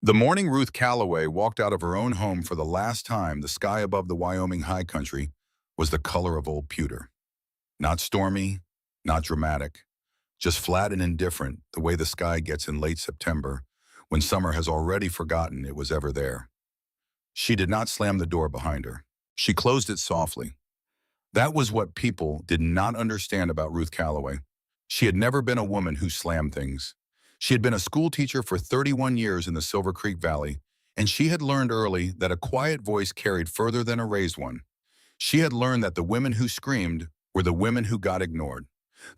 The morning Ruth Calloway walked out of her own home for the last time, the sky above the Wyoming high country was the color of old pewter. Not stormy, not dramatic, just flat and indifferent, the way the sky gets in late September, when summer has already forgotten it was ever there. She did not slam the door behind her. She closed it softly. That was what people did not understand about Ruth Calloway. She had never been a woman who slammed things. She had been a school teacher for 31 years in the Silver Creek Valley, and she had learned early that a quiet voice carried further than a raised one. She had learned that the women who screamed were the women who got ignored.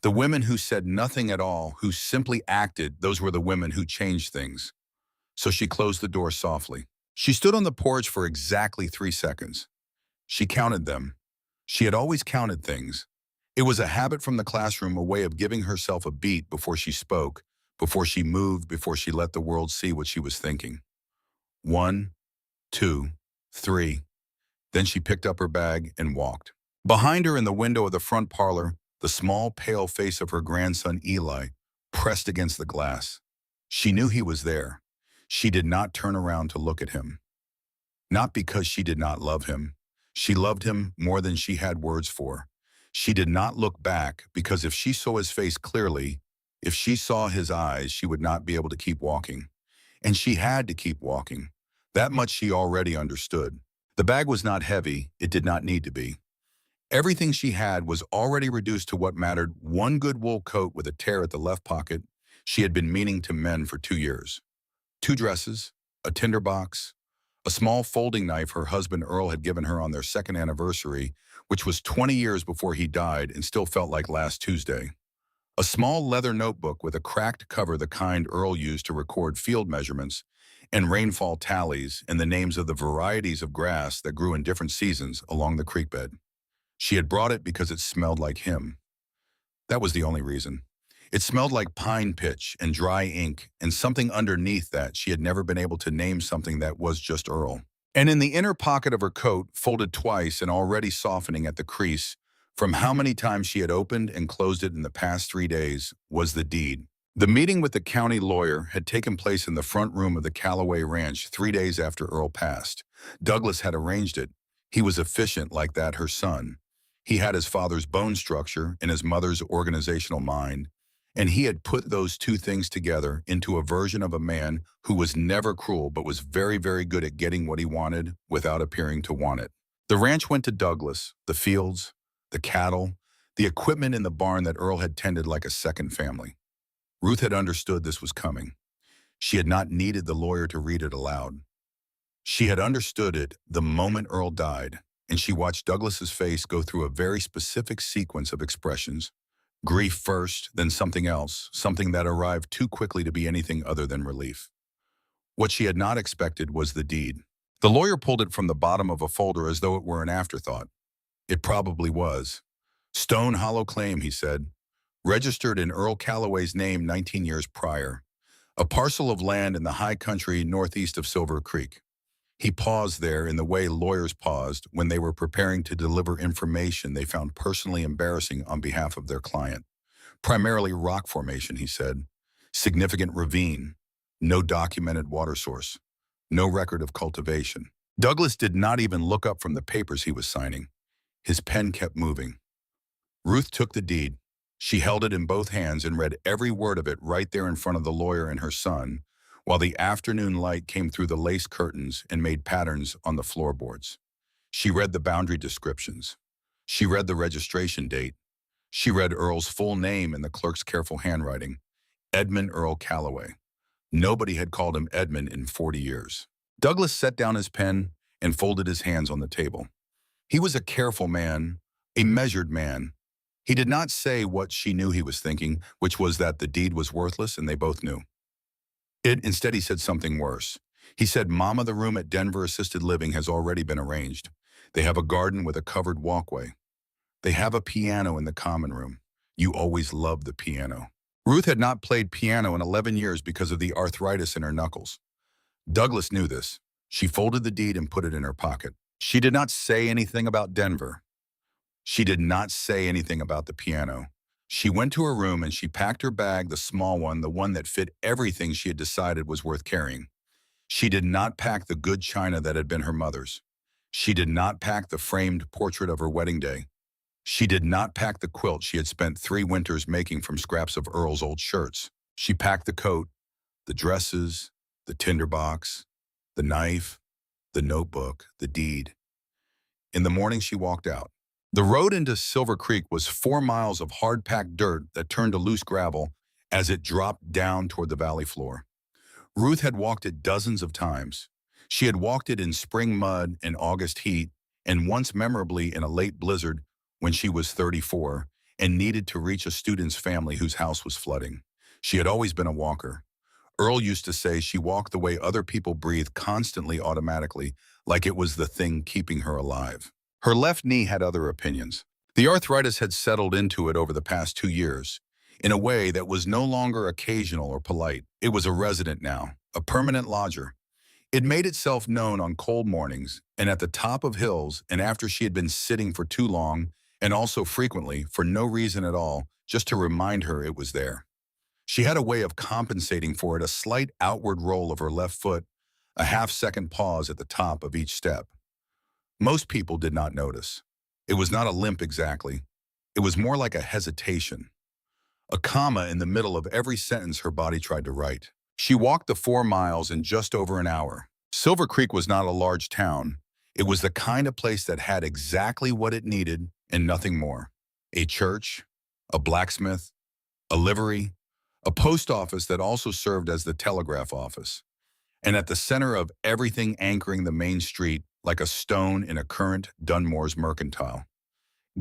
The women who said nothing at all, who simply acted, those were the women who changed things. So she closed the door softly. She stood on the porch for exactly 3 seconds. She counted them. She had always counted things. It was a habit from the classroom, a way of giving herself a beat before she spoke, before she moved, before she let the world see what she was thinking. 1, 2, 3. Then she picked up her bag and walked. Behind her in the window of the front parlor, the small, pale face of her grandson Eli pressed against the glass. She knew he was there. She did not turn around to look at him. Not because she did not love him. She loved him more than she had words for. She did not look back because if she saw his face clearly, if she saw his eyes, she would not be able to keep walking. And she had to keep walking. That much she already understood. The bag was not heavy. It did not need to be. Everything she had was already reduced to what mattered: one good wool coat with a tear at the left pocket she had been meaning to mend for 2 years. 2 dresses, a tinderbox, a small folding knife her husband Earl had given her on their second anniversary, which was 20 years before he died and still felt like last Tuesday. A small leather notebook with a cracked cover, the kind Earl used to record field measurements and rainfall tallies and the names of the varieties of grass that grew in different seasons along the creek bed. She had brought it because it smelled like him. That was the only reason. It smelled like pine pitch and dry ink, and something underneath that she had never been able to name, something that was just Earl. And in the inner pocket of her coat, folded twice and already softening at the crease from how many times she had opened and closed it in the past 3 days, was the deed. The meeting with the county lawyer had taken place in the front room of the Calloway Ranch 3 days after Earl passed. Douglas had arranged it. He was efficient like that, her son. He had his father's bone structure and his mother's organizational mind, and he had put those two things together into a version of a man who was never cruel but was very, very good at getting what he wanted without appearing to want it. The ranch went to Douglas, the fields, the cattle, the equipment in the barn that Earl had tended like a second family. Ruth had understood this was coming. She had not needed the lawyer to read it aloud. She had understood it the moment Earl died, and she watched Douglas's face go through a very specific sequence of expressions. Grief first, then something else, something that arrived too quickly to be anything other than relief. What she had not expected was the deed. The lawyer pulled it from the bottom of a folder as though it were an afterthought. It probably was. Stone Hollow claim, he said, registered in Earl Calloway's name 19 years prior. A parcel of land in the high country northeast of Silver Creek. He paused there in the way lawyers paused when they were preparing to deliver information they found personally embarrassing on behalf of their client. Primarily rock formation, he said. Significant ravine. No documented water source. No record of cultivation. Douglas did not even look up from the papers he was signing. His pen kept moving. Ruth took the deed. She held it in both hands and read every word of it right there in front of the lawyer and her son, while the afternoon light came through the lace curtains and made patterns on the floorboards. She read the boundary descriptions. She read the registration date. She read Earl's full name in the clerk's careful handwriting. Edmund Earl Calloway. Nobody had called him Edmund in 40 years. Douglas set down his pen and folded his hands on the table. He was a careful man, a measured man. He did not say what she knew he was thinking, which was that the deed was worthless, and they both knew. Instead, he said something worse. He said, "Mama, the room at Denver Assisted Living has already been arranged. They have a garden with a covered walkway. They have a piano in the common room. You always loved the piano." Ruth had not played piano in 11 years because of the arthritis in her knuckles. Douglas knew this. She folded the deed and put it in her pocket. She did not say anything about Denver. She did not say anything about the piano. She went to her room and she packed her bag, the small one, the one that fit everything she had decided was worth carrying. She did not pack the good china that had been her mother's. She did not pack the framed portrait of her wedding day. She did not pack the quilt she had spent 3 winters making from scraps of Earl's old shirts. She packed the coat, the dresses, the tinderbox, the knife, the notebook, the deed. In the morning, she walked out. The road into Silver Creek was 4 miles of hard-packed dirt that turned to loose gravel as it dropped down toward the valley floor. Ruth had walked it dozens of times. She had walked it in spring mud and August heat, and once memorably in a late blizzard when she was 34 and needed to reach a student's family whose house was flooding. She had always been a walker. Earl used to say she walked the way other people breathe constantly automatically, like it was the thing keeping her alive. Her left knee had other opinions. The arthritis had settled into it over the past 2 years, in a way that was no longer occasional or polite. It was a resident now, a permanent lodger. It made itself known on cold mornings and at the top of hills and after she had been sitting for too long, and also frequently for no reason at all, just to remind her it was there. She had a way of compensating for it, a slight outward roll of her left foot, a half-second pause at the top of each step. Most people did not notice. It was not a limp exactly. It was more like a hesitation, a comma in the middle of every sentence her body tried to write. She walked the 4 miles in just over an hour. Silver Creek was not a large town. It was the kind of place that had exactly what it needed and nothing more. A church, a blacksmith, a livery, a post office that also served as the telegraph office. And at the center of everything anchoring the main street, like a stone in a current Dunmore's mercantile.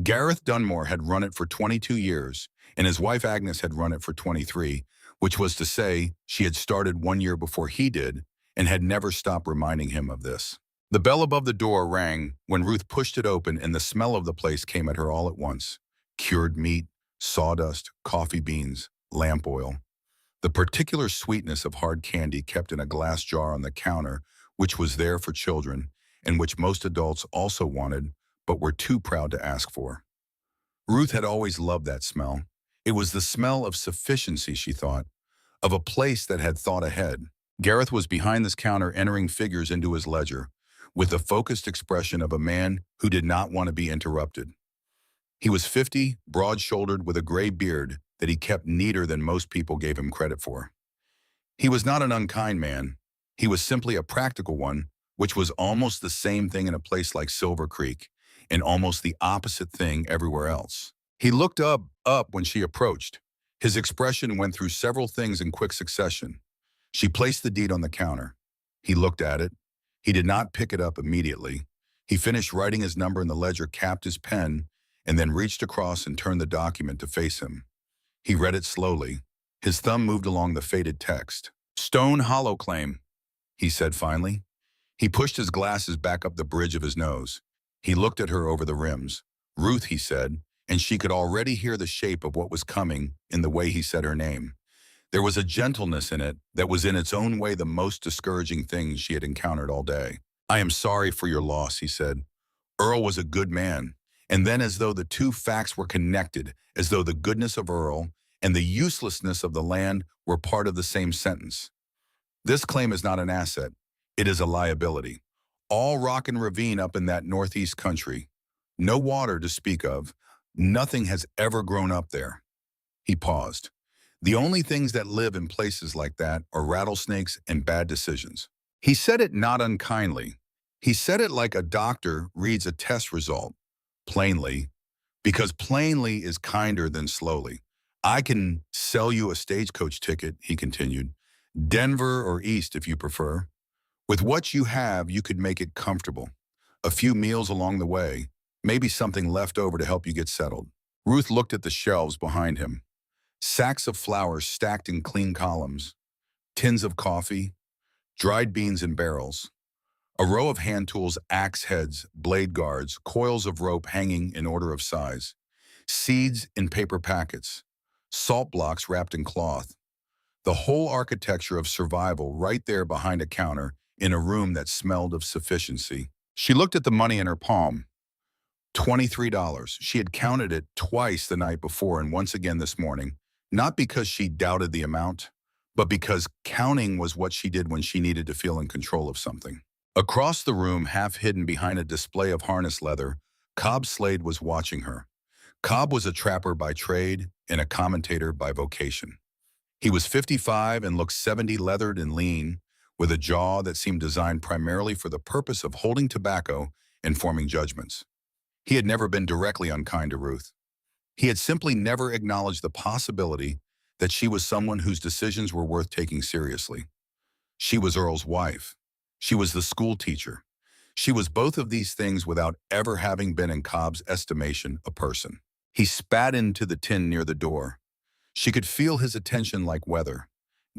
Gareth Dunmore had run it for 22 years, and his wife Agnes had run it for 23, which was to say she had started 1 year before he did and had never stopped reminding him of this. The bell above the door rang when Ruth pushed it open, and the smell of the place came at her all at once. Cured meat, sawdust, coffee beans, lamp oil. The particular sweetness of hard candy kept in a glass jar on the counter, which was there for children, and which most adults also wanted, but were too proud to ask for. Ruth had always loved that smell. It was the smell of sufficiency, she thought, of a place that had thought ahead. Gareth was behind this counter entering figures into his ledger, with the focused expression of a man who did not want to be interrupted. He was 50, broad-shouldered, with a gray beard that he kept neater than most people gave him credit for. He was not an unkind man. He was simply a practical one, which was almost the same thing in a place like Silver Creek, and almost the opposite thing everywhere else. He looked up when she approached. His expression went through several things in quick succession. She placed the deed on the counter. He looked at it. He did not pick it up immediately. He finished writing his number in the ledger, capped his pen, and then reached across and turned the document to face him. He read it slowly. His thumb moved along the faded text. "Stone Hollow Claim," he said finally. He pushed his glasses back up the bridge of his nose. He looked at her over the rims. "Ruth," he said, and she could already hear the shape of what was coming in the way he said her name. There was a gentleness in it that was in its own way the most discouraging thing she had encountered all day. "I am sorry for your loss," he said. "Earl was a good man." And then, as though the two facts were connected, as though the goodness of Earl and the uselessness of the land were part of the same sentence. "This claim is not an asset. It is a liability. All rock and ravine up in that northeast country. No water to speak of. Nothing has ever grown up there." He paused. "The only things that live in places like that are rattlesnakes and bad decisions." He said it not unkindly. He said it like a doctor reads a test result. Plainly, because plainly is kinder than slowly. "I can sell you a stagecoach ticket," he continued. "Denver or east if you prefer. With what you have, you could make it comfortable. A few meals along the way, maybe something left over to help you get settled." Ruth looked at the shelves behind him. Sacks of flour stacked in clean columns, tins of coffee, dried beans in barrels, a row of hand tools, axe heads, blade guards, coils of rope hanging in order of size, seeds in paper packets, salt blocks wrapped in cloth. The whole architecture of survival right there behind a counter in a room that smelled of sufficiency. She looked at the money in her palm. $23. She had counted it twice the night before and once again this morning, not because she doubted the amount, but because counting was what she did when she needed to feel in control of something. Across the room, half hidden behind a display of harness leather, Cobb Slade was watching her. Cobb was a trapper by trade and a commentator by vocation. He was 55 and looked 70, leathered and lean, with a jaw that seemed designed primarily for the purpose of holding tobacco and forming judgments. He had never been directly unkind to Ruth. He had simply never acknowledged the possibility that she was someone whose decisions were worth taking seriously. She was Earl's wife. She was the school teacher. She was both of these things without ever having been, in Cobb's estimation, a person. He spat into the tin near the door. She could feel his attention like weather.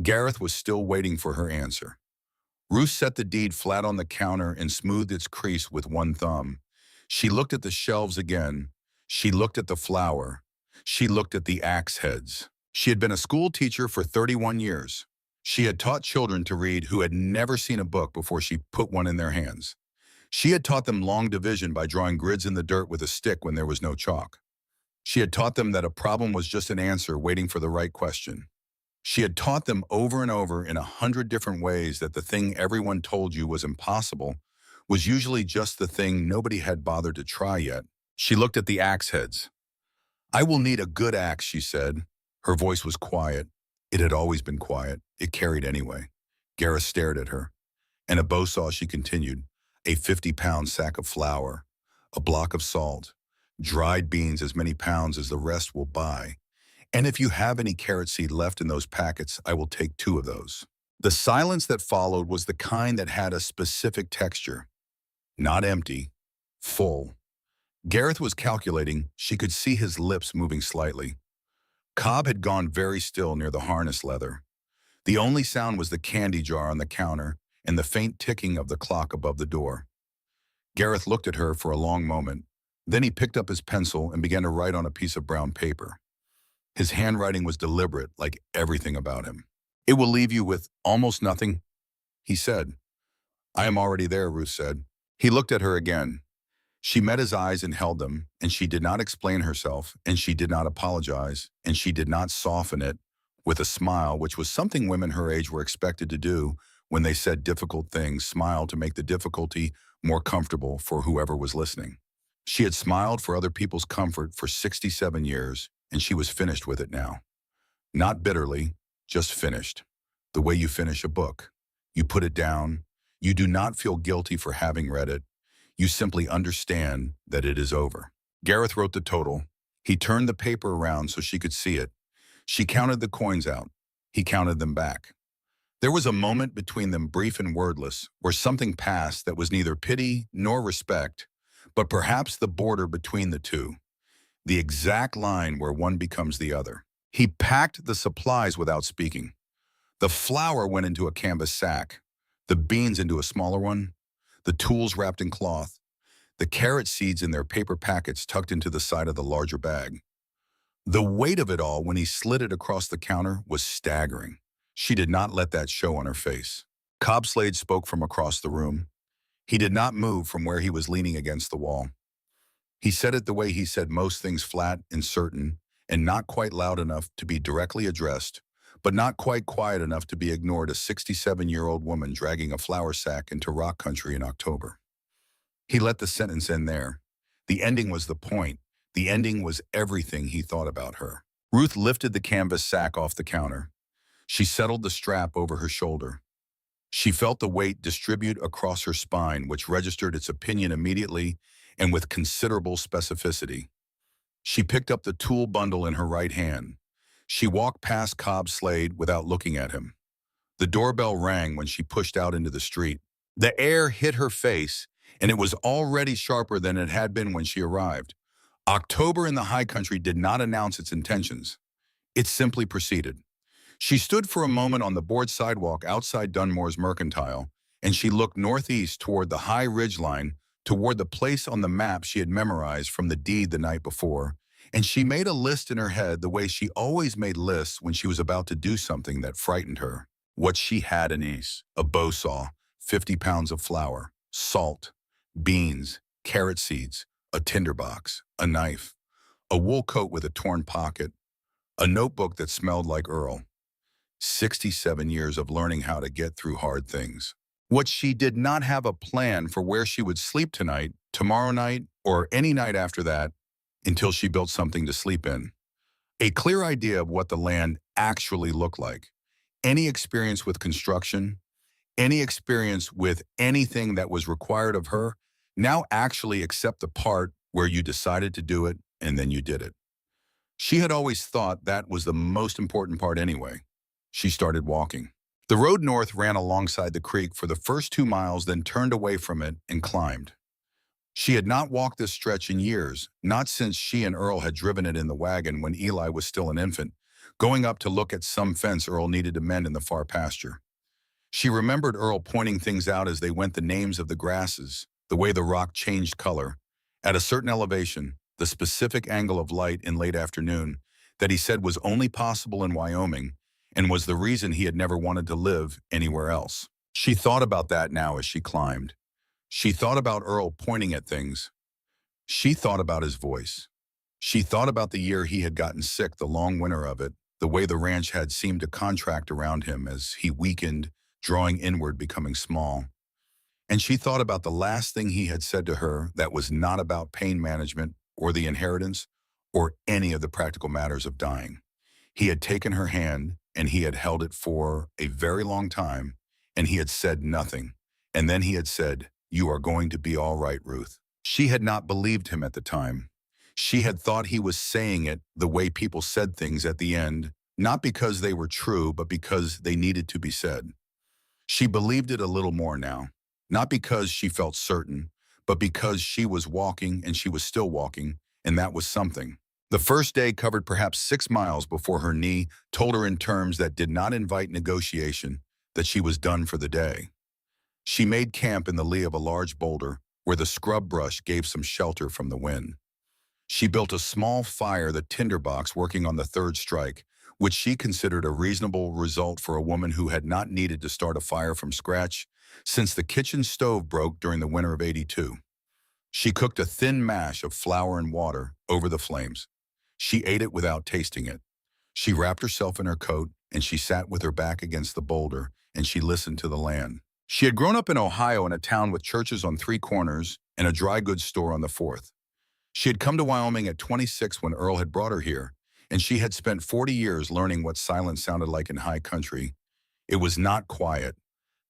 Gareth was still waiting for her answer. Ruth set the deed flat on the counter and smoothed its crease with one thumb. She looked at the shelves again. She looked at the flour. She looked at the axe heads. She had been a school teacher for 31 years. She had taught children to read who had never seen a book before she put one in their hands. She had taught them long division by drawing grids in the dirt with a stick when there was no chalk. She had taught them that a problem was just an answer waiting for the right question. She had taught them over and over in 100 different ways that the thing everyone told you was impossible was usually just the thing nobody had bothered to try yet. She looked at the axe heads. "I will need a good axe," she said. Her voice was quiet. It had always been quiet. It carried anyway. Gareth stared at her. "And a bow saw," she continued. "A 50-pound sack of flour, a block of salt, dried beans as many pounds as the rest will buy. And if you have any carrot seed left in those packets, I will take 2 of those." The silence that followed was the kind that had a specific texture. Not empty, full. Gareth was calculating. She could see his lips moving slightly. Cobb had gone very still near the harness leather. The only sound was the candy jar on the counter and the faint ticking of the clock above the door. Gareth looked at her for a long moment. Then he picked up his pencil and began to write on a piece of brown paper. His handwriting was deliberate, like everything about him. "It will leave you with almost nothing," he said. "I am already there," Ruth said. He looked at her again. She met his eyes and held them, and she did not explain herself, and she did not apologize, and she did not soften it with a smile, which was something women her age were expected to do when they said difficult things, smile to make the difficulty more comfortable for whoever was listening. She had smiled for other people's comfort for 67 years, and she was finished with it now. Not bitterly, just finished. The way you finish a book. You put it down. You do not feel guilty for having read it. You simply understand that it is over. Gareth wrote the total. He turned the paper around so she could see it. She counted the coins out. He counted them back. There was a moment between them, brief and wordless, where something passed that was neither pity nor respect, but perhaps the border between the two, the exact line where one becomes the other. He packed the supplies without speaking. The flour went into a canvas sack, the beans into a smaller one, the tools wrapped in cloth, the carrot seeds in their paper packets tucked into the side of the larger bag. The weight of it all, when he slid it across the counter, was staggering. She did not let that show on her face. Cobb Slade spoke from across the room. He did not move from where he was leaning against the wall. He said it the way he said most things, flat and certain, and not quite loud enough to be directly addressed, but not quite quiet enough to be ignored, a 67-year-old woman dragging a flour sack into rock country in October. He let the sentence end there. The ending was the point. The ending was everything he thought about her. Ruth lifted the canvas sack off the counter. She settled the strap over her shoulder. She felt the weight distribute across her spine, which registered its opinion immediately and with considerable specificity. She picked up the tool bundle in her right hand. She walked past Cobb Slade without looking at him. The doorbell rang when she pushed out into the street. The air hit her face, and it was already sharper than it had been when she arrived. October in the high country did not announce its intentions. It simply proceeded. She stood for a moment on the board sidewalk outside Dunmore's Mercantile, and she looked northeast toward the high ridgeline, toward the place on the map she had memorized from the deed the night before, and she made a list in her head the way she always made lists when she was about to do something that frightened her. What she had in East: a bow saw, 50 pounds of flour, salt, beans, carrot seeds, a tinderbox, a knife, a wool coat with a torn pocket, a notebook that smelled like Earl. 67 years of learning how to get through hard things. What she did not have a plan for where she would sleep tonight, tomorrow night, or any night after that, until she built something to sleep in. A clear idea of what the land actually looked like. Any experience with construction, any experience with anything that was required of her, now actually accept the part where you decided to do it and then you did it. She had always thought that was the most important part anyway. She started walking. The road north ran alongside the creek for the first 2 miles, then turned away from it and climbed. She had not walked this stretch in years, not since she and Earl had driven it in the wagon when Eli was still an infant, going up to look at some fence Earl needed to mend in the far pasture. She remembered Earl pointing things out as they went, the names of the grasses, the way the rock changed color, at a certain elevation, the specific angle of light in late afternoon that he said was only possible in Wyoming and was the reason he had never wanted to live anywhere else. She thought about that now as she climbed. She thought about Earl pointing at things. She thought about his voice. She thought about the year he had gotten sick, the long winter of it, the way the ranch had seemed to contract around him as he weakened, drawing inward, becoming small. And she thought about the last thing he had said to her that was not about pain management or the inheritance or any of the practical matters of dying. He had taken her hand and he had held it for a very long time, and he had said nothing. And then he had said, "You are going to be all right, Ruth." She had not believed him at the time. She had thought he was saying it the way people said things at the end, not because they were true, but because they needed to be said. She believed it a little more now, not because she felt certain, but because she was walking and she was still walking, and that was something. The first day covered perhaps 6 miles before her knee told her in terms that did not invite negotiation that she was done for the day. She made camp in the lee of a large boulder where the scrub brush gave some shelter from the wind. She built a small fire, the tinderbox, working on the third strike, which she considered a reasonable result for a woman who had not needed to start a fire from scratch since the kitchen stove broke during the winter of '82. She cooked a thin mash of flour and water over the flames. She ate it without tasting it. She wrapped herself in her coat and she sat with her back against the boulder and she listened to the land. She had grown up in Ohio in a town with churches on 3 corners and a dry goods store on the 4th. She had come to Wyoming at 26 when Earl had brought her here, and she had spent 40 years learning what silence sounded like in high country. It was not quiet.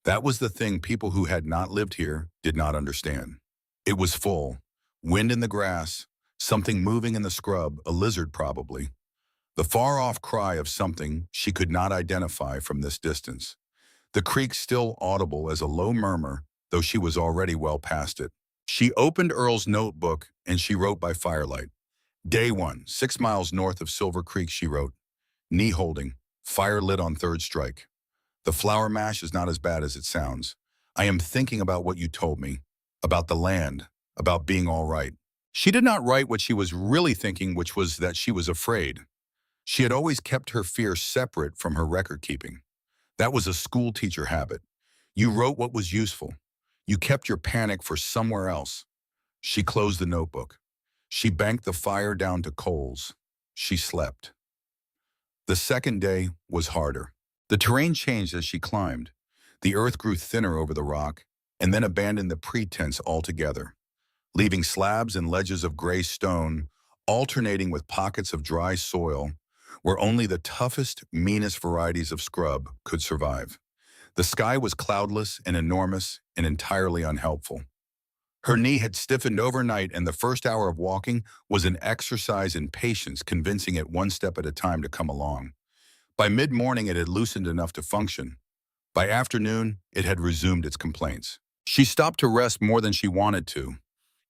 That was the thing people who had not lived here did not understand. It was full. Wind in the grass, something moving in the scrub, a lizard probably. The far-off cry of something she could not identify from this distance. The creek still audible as a low murmur, though she was already well past it. She opened Earl's notebook and she wrote by firelight. Day 1, 6 miles north of Silver Creek, she wrote. Knee holding, fire lit on third strike. The flour mash is not as bad as it sounds. I am thinking about what you told me, about the land, about being all right. She did not write what she was really thinking, which was that she was afraid. She had always kept her fear separate from her record keeping. That was a school teacher habit. You wrote what was useful. You kept your panic for somewhere else. She closed the notebook. She banked the fire down to coals. She slept. The second day was harder. The terrain changed as she climbed. The earth grew thinner over the rock and then abandoned the pretense altogether, leaving slabs and ledges of gray stone alternating with pockets of dry soil where only the toughest, meanest varieties of scrub could survive. The sky was cloudless and enormous and entirely unhelpful. Her knee had stiffened overnight, and the first hour of walking was an exercise in patience, convincing it one step at a time to come along. By mid-morning, it had loosened enough to function. By afternoon, it had resumed its complaints. She stopped to rest more than she wanted to.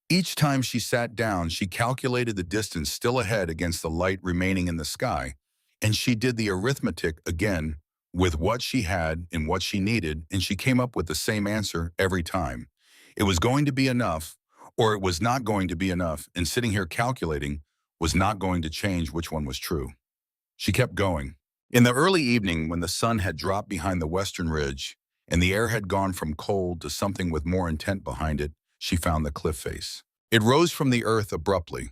Each time she sat down, she calculated the distance still ahead against the light remaining in the sky, and she did the arithmetic again with what she had and what she needed, and she came up with the same answer every time. It was going to be enough, or it was not going to be enough, and sitting here calculating was not going to change which one was true. She kept going. In the early evening, when the sun had dropped behind the western ridge and the air had gone from cold to something with more intent behind it, she found the cliff face. It rose from the earth abruptly.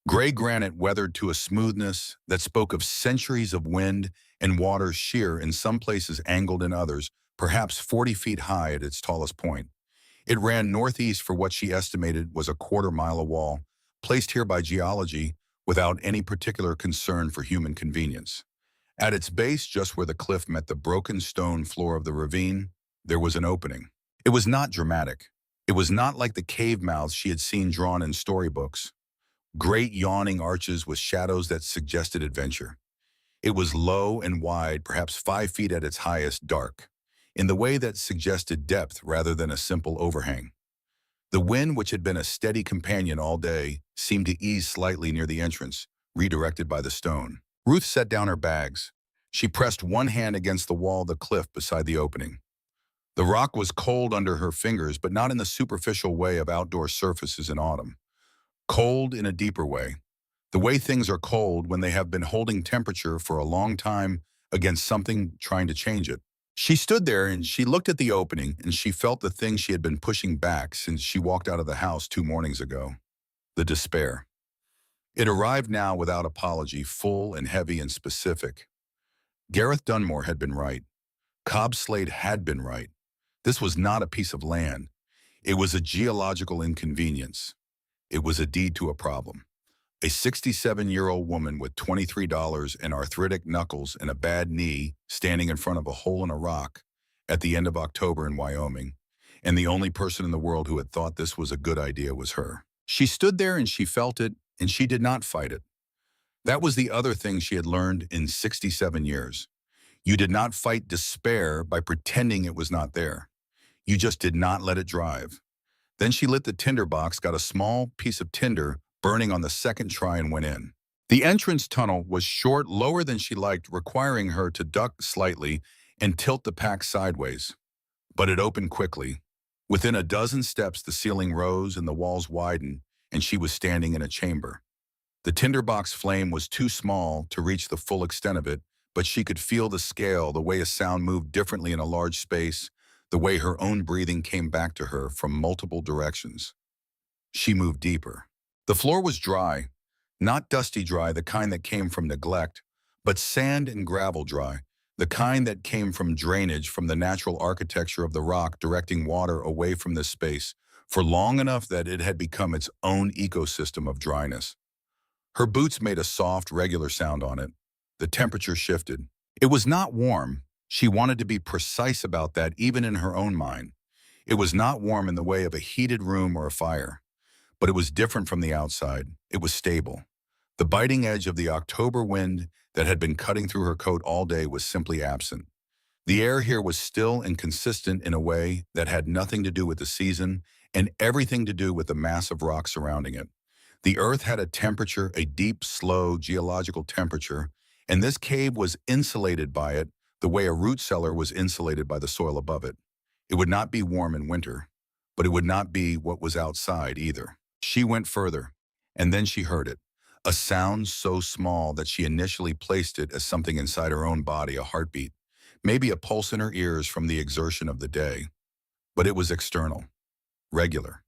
Gray granite weathered to a smoothness that spoke of centuries of wind and water sheer in some places, angled in others, perhaps 40 feet high at its tallest point. It ran northeast for what she estimated was a quarter-mile of wall, placed here by geology without any particular concern for human convenience. At its base, just where the cliff met the broken stone floor of the ravine, there was an opening. It was not dramatic. It was not like the cave mouths she had seen drawn in storybooks, great yawning arches with shadows that suggested adventure. It was low and wide, perhaps 5 feet at its highest, dark, in the way that suggested depth rather than a simple overhang. The wind, which had been a steady companion all day, seemed to ease slightly near the entrance, redirected by the stone. Ruth set down her bags. She pressed one hand against the wall of the cliff beside the opening. The rock was cold under her fingers, but not in the superficial way of outdoor surfaces in autumn. Cold in a deeper way. The way things are cold when they have been holding temperature for a long time against something trying to change it. She stood there and she looked at the opening and she felt the thing she had been pushing back since she walked out of the house 2 mornings ago. The despair. It arrived now without apology, full and heavy and specific. Gareth Dunmore had been right. Cobb Slade had been right. This was not a piece of land. It was a geological inconvenience. It was a deed to a problem. A 67-year-old woman with $23 and arthritic knuckles and a bad knee standing in front of a hole in a rock at the end of October in Wyoming, and the only person in the world who had thought this was a good idea was her. She stood there and she felt it, and she did not fight it. That was the other thing she had learned in 67 years. You did not fight despair by pretending it was not there. You just did not let it drive. Then she lit the tinder box, got a small piece of tinder burning on the second try, and went in. The entrance tunnel was short, lower than she liked, requiring her to duck slightly and tilt the pack sideways. But it opened quickly. Within a dozen steps, the ceiling rose and the walls widened, and she was standing in a chamber. The tinderbox flame was too small to reach the full extent of it, but she could feel the scale, the way a sound moved differently in a large space, the way her own breathing came back to her from multiple directions. She moved deeper. The floor was dry, not dusty dry, the kind that came from neglect, but sand and gravel dry, the kind that came from drainage from the natural architecture of the rock directing water away from this space for long enough that it had become its own ecosystem of dryness. Her boots made a soft, regular sound on it. The temperature shifted. It was not warm. She wanted to be precise about that even in her own mind. It was not warm in the way of a heated room or a fire. But it was different from the outside. It was stable. The biting edge of the October wind that had been cutting through her coat all day was simply absent. The air here was still and consistent in a way that had nothing to do with the season and everything to do with the mass of rock surrounding it. The earth had a temperature, a deep, slow geological temperature, and this cave was insulated by it the way a root cellar was insulated by the soil above it. It would not be warm in winter, but it would not be what was outside either. She went further, and then she heard it, a sound so small that she initially placed it as something inside her own body, a heartbeat, maybe a pulse in her ears from the exertion of the day. But it was external, regular,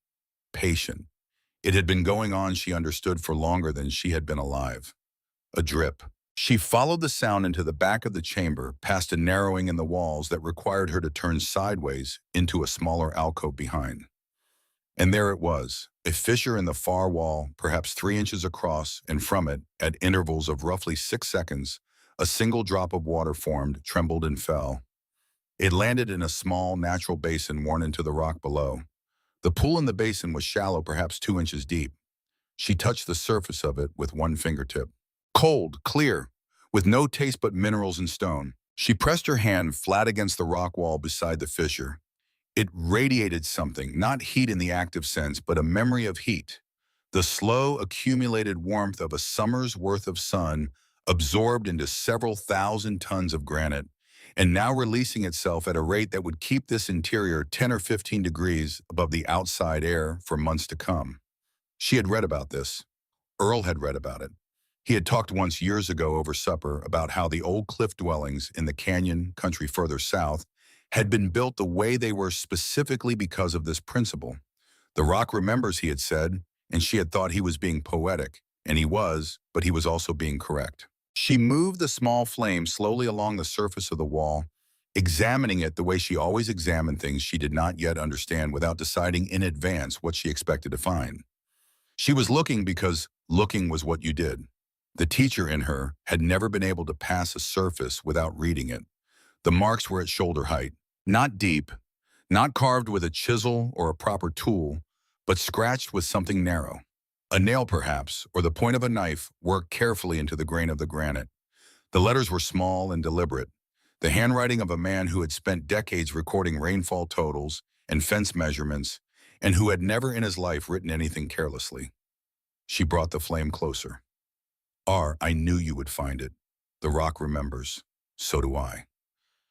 patient. It had been going on, she understood, for longer than she had been alive. A drip. She followed the sound into the back of the chamber, past a narrowing in the walls that required her to turn sideways into a smaller alcove behind. And there it was, a fissure in the far wall, perhaps 3 inches across, and from it, at intervals of roughly 6 seconds, a single drop of water formed, trembled, and fell. It landed in a small, natural basin worn into the rock below. The pool in the basin was shallow, perhaps 2 inches deep. She touched the surface of it with one fingertip. Cold, clear, with no taste but minerals and stone. She pressed her hand flat against the rock wall beside the fissure. It radiated something, not heat in the active sense, but a memory of heat. The slow, accumulated warmth of a summer's worth of sun absorbed into several thousand tons of granite, and now releasing itself at a rate that would keep this interior 10 or 15 degrees above the outside air for months to come. She had read about this. Earl had read about it. He had talked once years ago over supper about how the old cliff dwellings in the canyon country further south had been built the way they were specifically because of this principle. The rock remembers, he had said, and she had thought he was being poetic, and he was, but he was also being correct. She moved the small flame slowly along the surface of the wall, examining it the way she always examined things she did not yet understand without deciding in advance what she expected to find. She was looking because looking was what you did. The teacher in her had never been able to pass a surface without reading it. The marks were at shoulder height, not deep, not carved with a chisel or a proper tool, but scratched with something narrow. A nail perhaps, or the point of a knife, worked carefully into the grain of the granite. The letters were small and deliberate, the handwriting of a man who had spent decades recording rainfall totals and fence measurements, and who had never in his life written anything carelessly. She brought the flame closer. I knew you would find it. The rock remembers. So do I.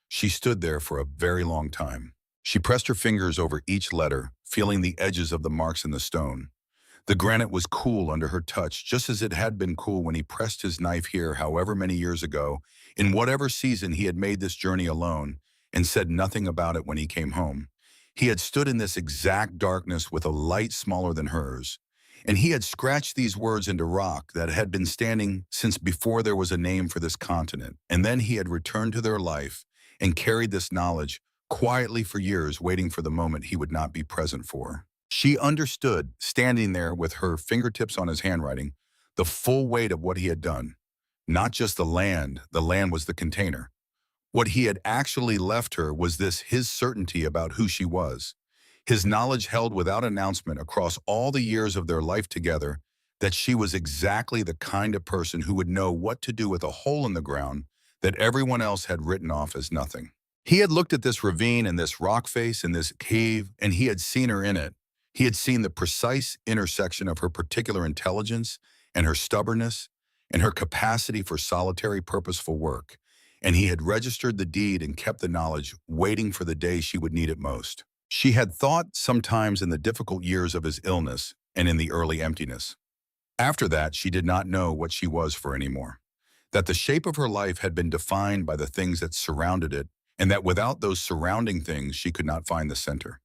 She stood there for a very long time. She pressed her fingers over each letter, feeling the edges of the marks in the stone. The granite was cool under her touch, just as it had been cool when he pressed his knife here however many years ago, in whatever season he had made this journey alone, and said nothing about it when he came home. He had stood in this exact darkness with a light smaller than hers, and he had scratched these words into rock that had been standing since before there was a name for this continent, and then he had returned to their life and carried this knowledge quietly for years, waiting for the moment he would not be present for. She understood, standing there with her fingertips on his handwriting, the full weight of what he had done. Not just the land was the container. What he had actually left her was his certainty about who she was. His knowledge held without announcement across all the years of their life together that she was exactly the kind of person who would know what to do with a hole in the ground that everyone else had written off as nothing. He had looked at this ravine and this rock face and this cave, and he had seen her in it. He had seen the precise intersection of her particular intelligence and her stubbornness and her capacity for solitary, purposeful work. And he had registered the deed and kept the knowledge, waiting for the day she would need it most. She had thought sometimes in the difficult years of his illness and in the early emptiness. After that, she did not know what she was for anymore. That the shape of her life had been defined by the things that surrounded it, and that without those surrounding things, she could not find the center.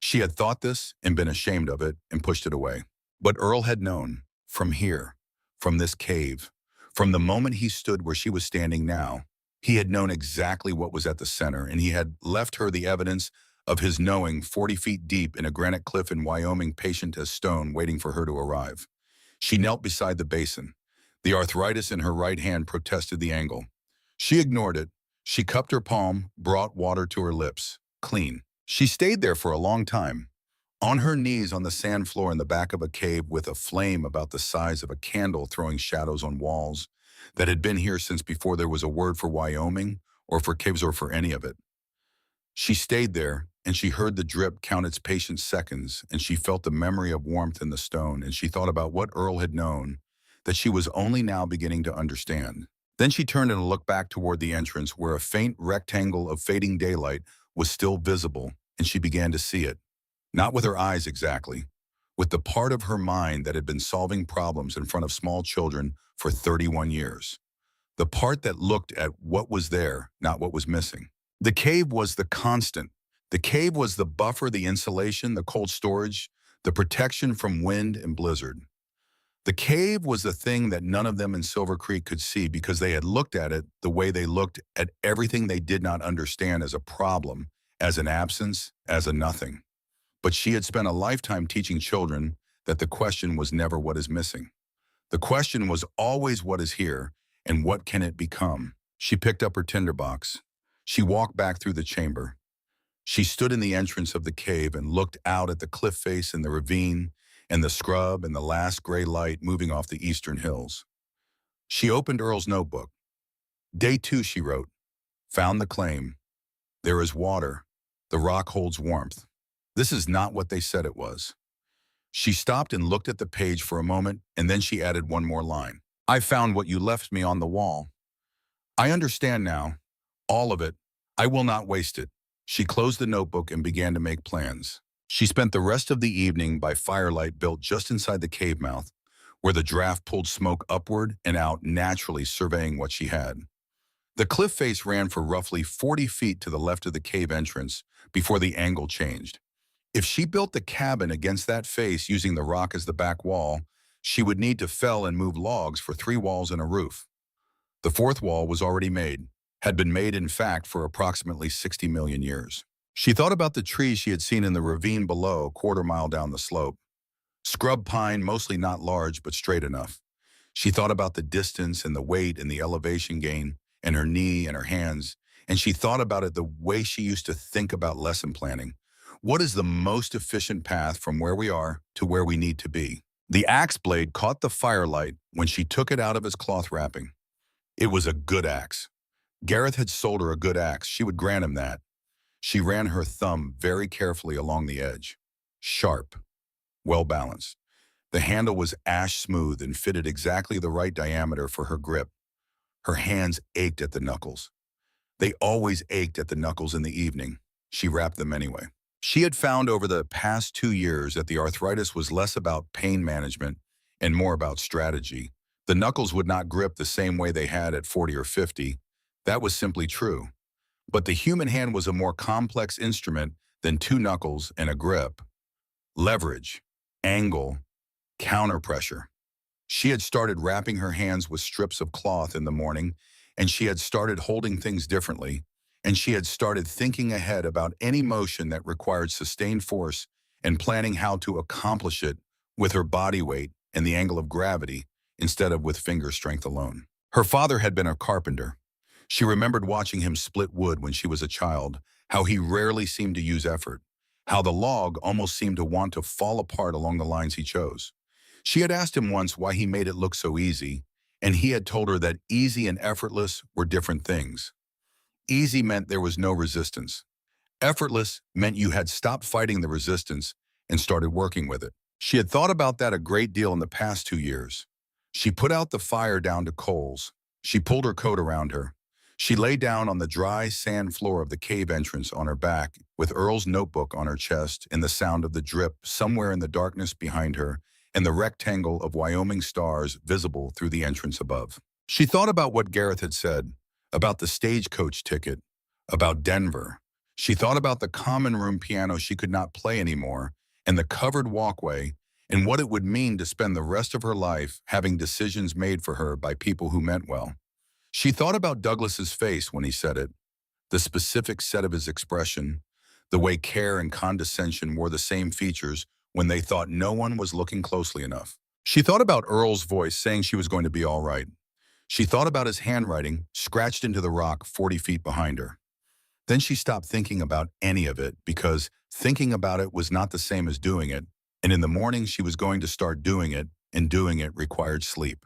She had thought this and been ashamed of it and pushed it away. But Earl had known, from here, from this cave, from the moment he stood where she was standing now, he had known exactly what was at the center, and he had left her the evidence of his knowing 40 feet deep in a granite cliff in Wyoming, patient as stone, waiting for her to arrive. She knelt beside the basin. The arthritis in her right hand protested the angle. She ignored it. She cupped her palm, brought water to her lips. Clean. She stayed there for a long time, on her knees on the sand floor in the back of a cave with a flame about the size of a candle throwing shadows on walls that had been here since before there was a word for Wyoming or for caves or for any of it. She stayed there, and she heard the drip count its patient seconds, and she felt the memory of warmth in the stone, and she thought about what Earl had known, that she was only now beginning to understand. Then she turned and looked back toward the entrance where a faint rectangle of fading daylight was still visible, and she began to see it. Not with her eyes exactly, with the part of her mind that had been solving problems in front of small children for 31 years. The part that looked at what was there, not what was missing. The cave was the constant. The cave was the buffer, the insulation, the cold storage, the protection from wind and blizzard. The cave was the thing that none of them in Silver Creek could see because they had looked at it the way they looked at everything they did not understand as a problem, as an absence, as a nothing. But she had spent a lifetime teaching children that the question was never what is missing. The question was always what is here and what can it become. She picked up her tinderbox. She walked back through the chamber. She stood in the entrance of the cave and looked out at the cliff face and the ravine and the scrub and the last gray light moving off the eastern hills. She opened Earl's notebook. Day 2, she wrote, found the claim. There is water. The rock holds warmth. This is not what they said it was. She stopped and looked at the page for a moment, and then she added one more line. I found what you left me on the wall. I understand now. All of it. I will not waste it. She closed the notebook and began to make plans. She spent the rest of the evening by firelight built just inside the cave mouth, where the draft pulled smoke upward and out naturally, surveying what she had. The cliff face ran for roughly 40 feet to the left of the cave entrance before the angle changed. If she built the cabin against that face using the rock as the back wall, she would need to fell and move logs for 3 walls and a roof. The fourth wall was already made, had been made in fact for approximately 60 million years. She thought about the trees she had seen in the ravine below a quarter mile down the slope. Scrub pine, mostly not large but straight enough. She thought about the distance and the weight and the elevation gain and her knee and her hands, and she thought about it the way she used to think about lesson planning. What is the most efficient path from where we are to where we need to be? The axe blade caught the firelight when she took it out of its cloth wrapping. It was a good axe. Gareth had sold her a good axe. She would grant him that. She ran her thumb very carefully along the edge. Sharp, well balanced. The handle was ash smooth and fitted exactly the right diameter for her grip. Her hands ached at the knuckles. They always ached at the knuckles in the evening. She wrapped them anyway. She had found over the past 2 years that the arthritis was less about pain management and more about strategy. The knuckles would not grip the same way they had at 40 or 50. That was simply true. But the human hand was a more complex instrument than two knuckles and a grip. Leverage, angle, counter pressure. She had started wrapping her hands with strips of cloth in the morning, and she had started holding things differently, and she had started thinking ahead about any motion that required sustained force and planning how to accomplish it with her body weight and the angle of gravity instead of with finger strength alone. Her father had been a carpenter. She remembered watching him split wood when she was a child, how he rarely seemed to use effort, how the log almost seemed to want to fall apart along the lines he chose. She had asked him once why he made it look so easy, and he had told her that easy and effortless were different things. Easy meant there was no resistance. Effortless meant you had stopped fighting the resistance and started working with it. She had thought about that a great deal in the past 2 years. She put out the fire down to coals. She pulled her coat around her. She lay down on the dry sand floor of the cave entrance on her back, with Earl's notebook on her chest and the sound of the drip somewhere in the darkness behind her and the rectangle of Wyoming stars visible through the entrance above. She thought about what Gareth had said, about the stagecoach ticket, about Denver. She thought about the common room piano she could not play anymore, and the covered walkway, and what it would mean to spend the rest of her life having decisions made for her by people who meant well. She thought about Douglas's face when he said it, the specific set of his expression, the way care and condescension wore the same features when they thought no one was looking closely enough. She thought about Earl's voice saying she was going to be all right. She thought about his handwriting scratched into the rock 40 feet behind her. Then she stopped thinking about any of it because thinking about it was not the same as doing it, and in the morning she was going to start doing it, and doing it required sleep.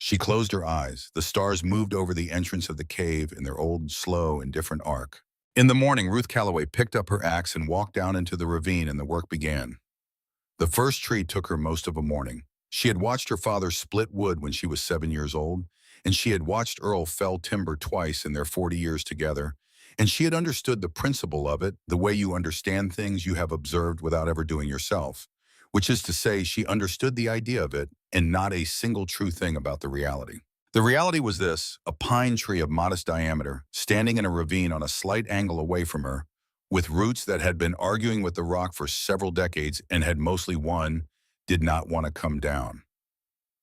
She closed her eyes. The stars moved over the entrance of the cave in their old, slow, and different arc. In the morning, Ruth Calloway picked up her axe and walked down into the ravine, and the work began. The first tree took her most of a morning. She had watched her father split wood when she was 7 years old, and she had watched Earl fell timber twice in their 40 years together, and she had understood the principle of it, the way you understand things you have observed without ever doing yourself, which is to say she understood the idea of it and not a single true thing about the reality. The reality was this: a pine tree of modest diameter, standing in a ravine on a slight angle away from her, with roots that had been arguing with the rock for several decades and had mostly won, did not want to come down.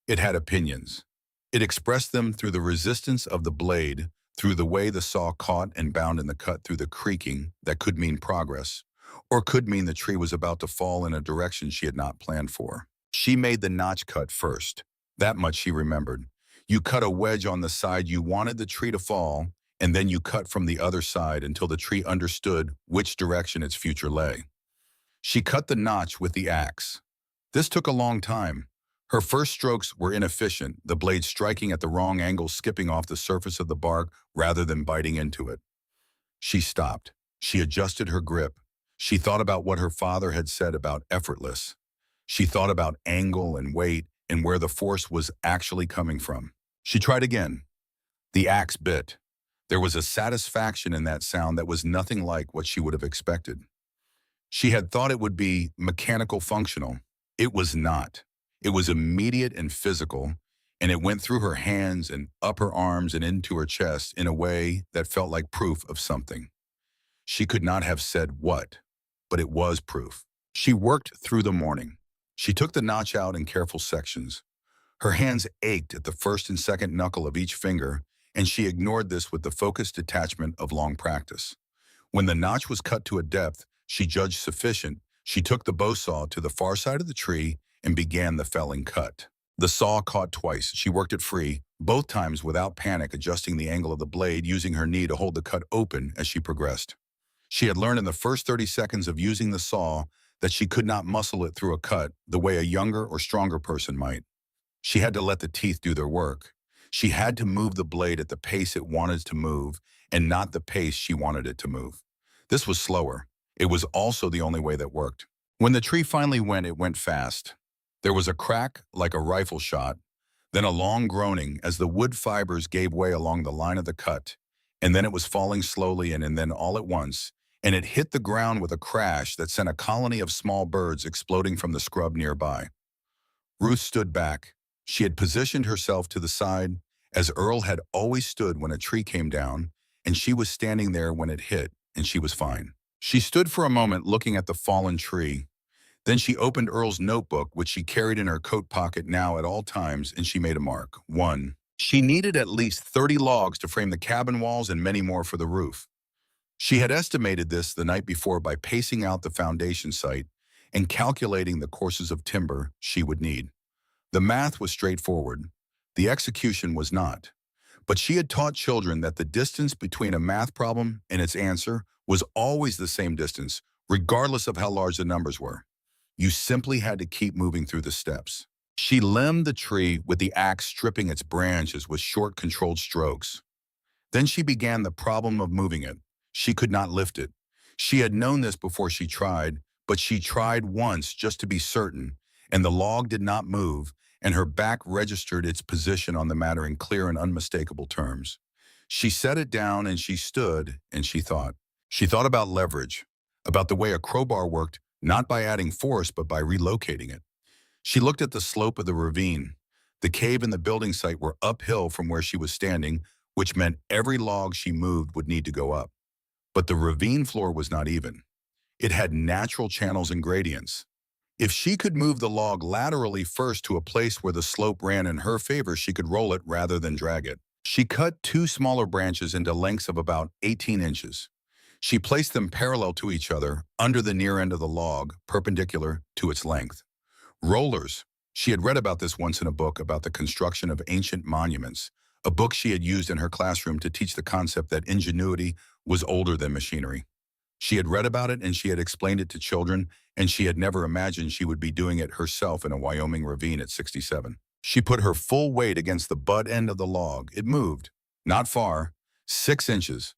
It had opinions. It expressed them through the resistance of the blade, through the way the saw caught and bound in the cut, through the creaking that could mean progress, or could mean the tree was about to fall in a direction she had not planned for. She made the notch cut first. That much she remembered. You cut a wedge on the side you wanted the tree to fall, and then you cut from the other side until the tree understood which direction its future lay. She cut the notch with the axe. This took a long time. Her first strokes were inefficient, the blade striking at the wrong angle, skipping off the surface of the bark rather than biting into it. She stopped. She adjusted her grip. She thought about what her father had said about effortless. She thought about angle and weight and where the force was actually coming from. She tried again. The axe bit. There was a satisfaction in that sound that was nothing like what she would have expected. She had thought it would be mechanical functional. It was not. It was immediate and physical, and it went through her hands and up her arms and into her chest in a way that felt like proof of something. She could not have said what, but it was proof. She worked through the morning. She took the notch out in careful sections. Her hands ached at the first and second knuckle of each finger, and she ignored this with the focused detachment of long practice. When the notch was cut to a depth she judged sufficient, she took the bow saw to the far side of the tree and began the felling cut. The saw caught twice. She worked it free, both times without panic, adjusting the angle of the blade, using her knee to hold the cut open as she progressed. She had learned in the first 30 seconds of using the saw that she could not muscle it through a cut the way a younger or stronger person might. She had to let the teeth do their work. She had to move the blade at the pace it wanted to move and not the pace she wanted it to move. This was slower. It was also the only way that worked. When the tree finally went, it went fast. There was a crack like a rifle shot, then a long groaning as the wood fibers gave way along the line of the cut, and then it was falling slowly and then all at once, and it hit the ground with a crash that sent a colony of small birds exploding from the scrub nearby. Ruth stood back. She had positioned herself to the side, as Earl had always stood when a tree came down, and she was standing there when it hit, and she was fine. She stood for a moment looking at the fallen tree. Then she opened Earl's notebook, which she carried in her coat pocket now at all times, and she made a mark. 1. She needed at least 30 logs to frame the cabin walls and many more for the roof. She had estimated this the night before by pacing out the foundation site and calculating the courses of timber she would need. The math was straightforward. The execution was not. But she had taught children that the distance between a math problem and its answer was always the same distance, regardless of how large the numbers were. You simply had to keep moving through the steps. She limbed the tree with the axe, stripping its branches with short, controlled strokes. Then she began the problem of moving it. She could not lift it. She had known this before she tried, but she tried once just to be certain, and the log did not move, and her back registered its position on the matter in clear and unmistakable terms. She set it down and she stood and she thought. She thought about leverage, about the way a crowbar worked, not by adding force but by relocating it. She looked at the slope of the ravine. The cave and the building site were uphill from where she was standing, which meant every log she moved would need to go up. But the ravine floor was not even. It had natural channels and gradients. If she could move the log laterally first to a place where the slope ran in her favor, she could roll it rather than drag it. She cut 2 smaller branches into lengths of about 18 inches. She placed them parallel to each other under the near end of the log, perpendicular to its length. Rollers. She had read about this once in a book about the construction of ancient monuments, a book she had used in her classroom to teach the concept that ingenuity was older than machinery. She had read about it and she had explained it to children, and she had never imagined she would be doing it herself in a Wyoming ravine at 67. She put her full weight against the butt end of the log. It moved. Not far, 6 inches.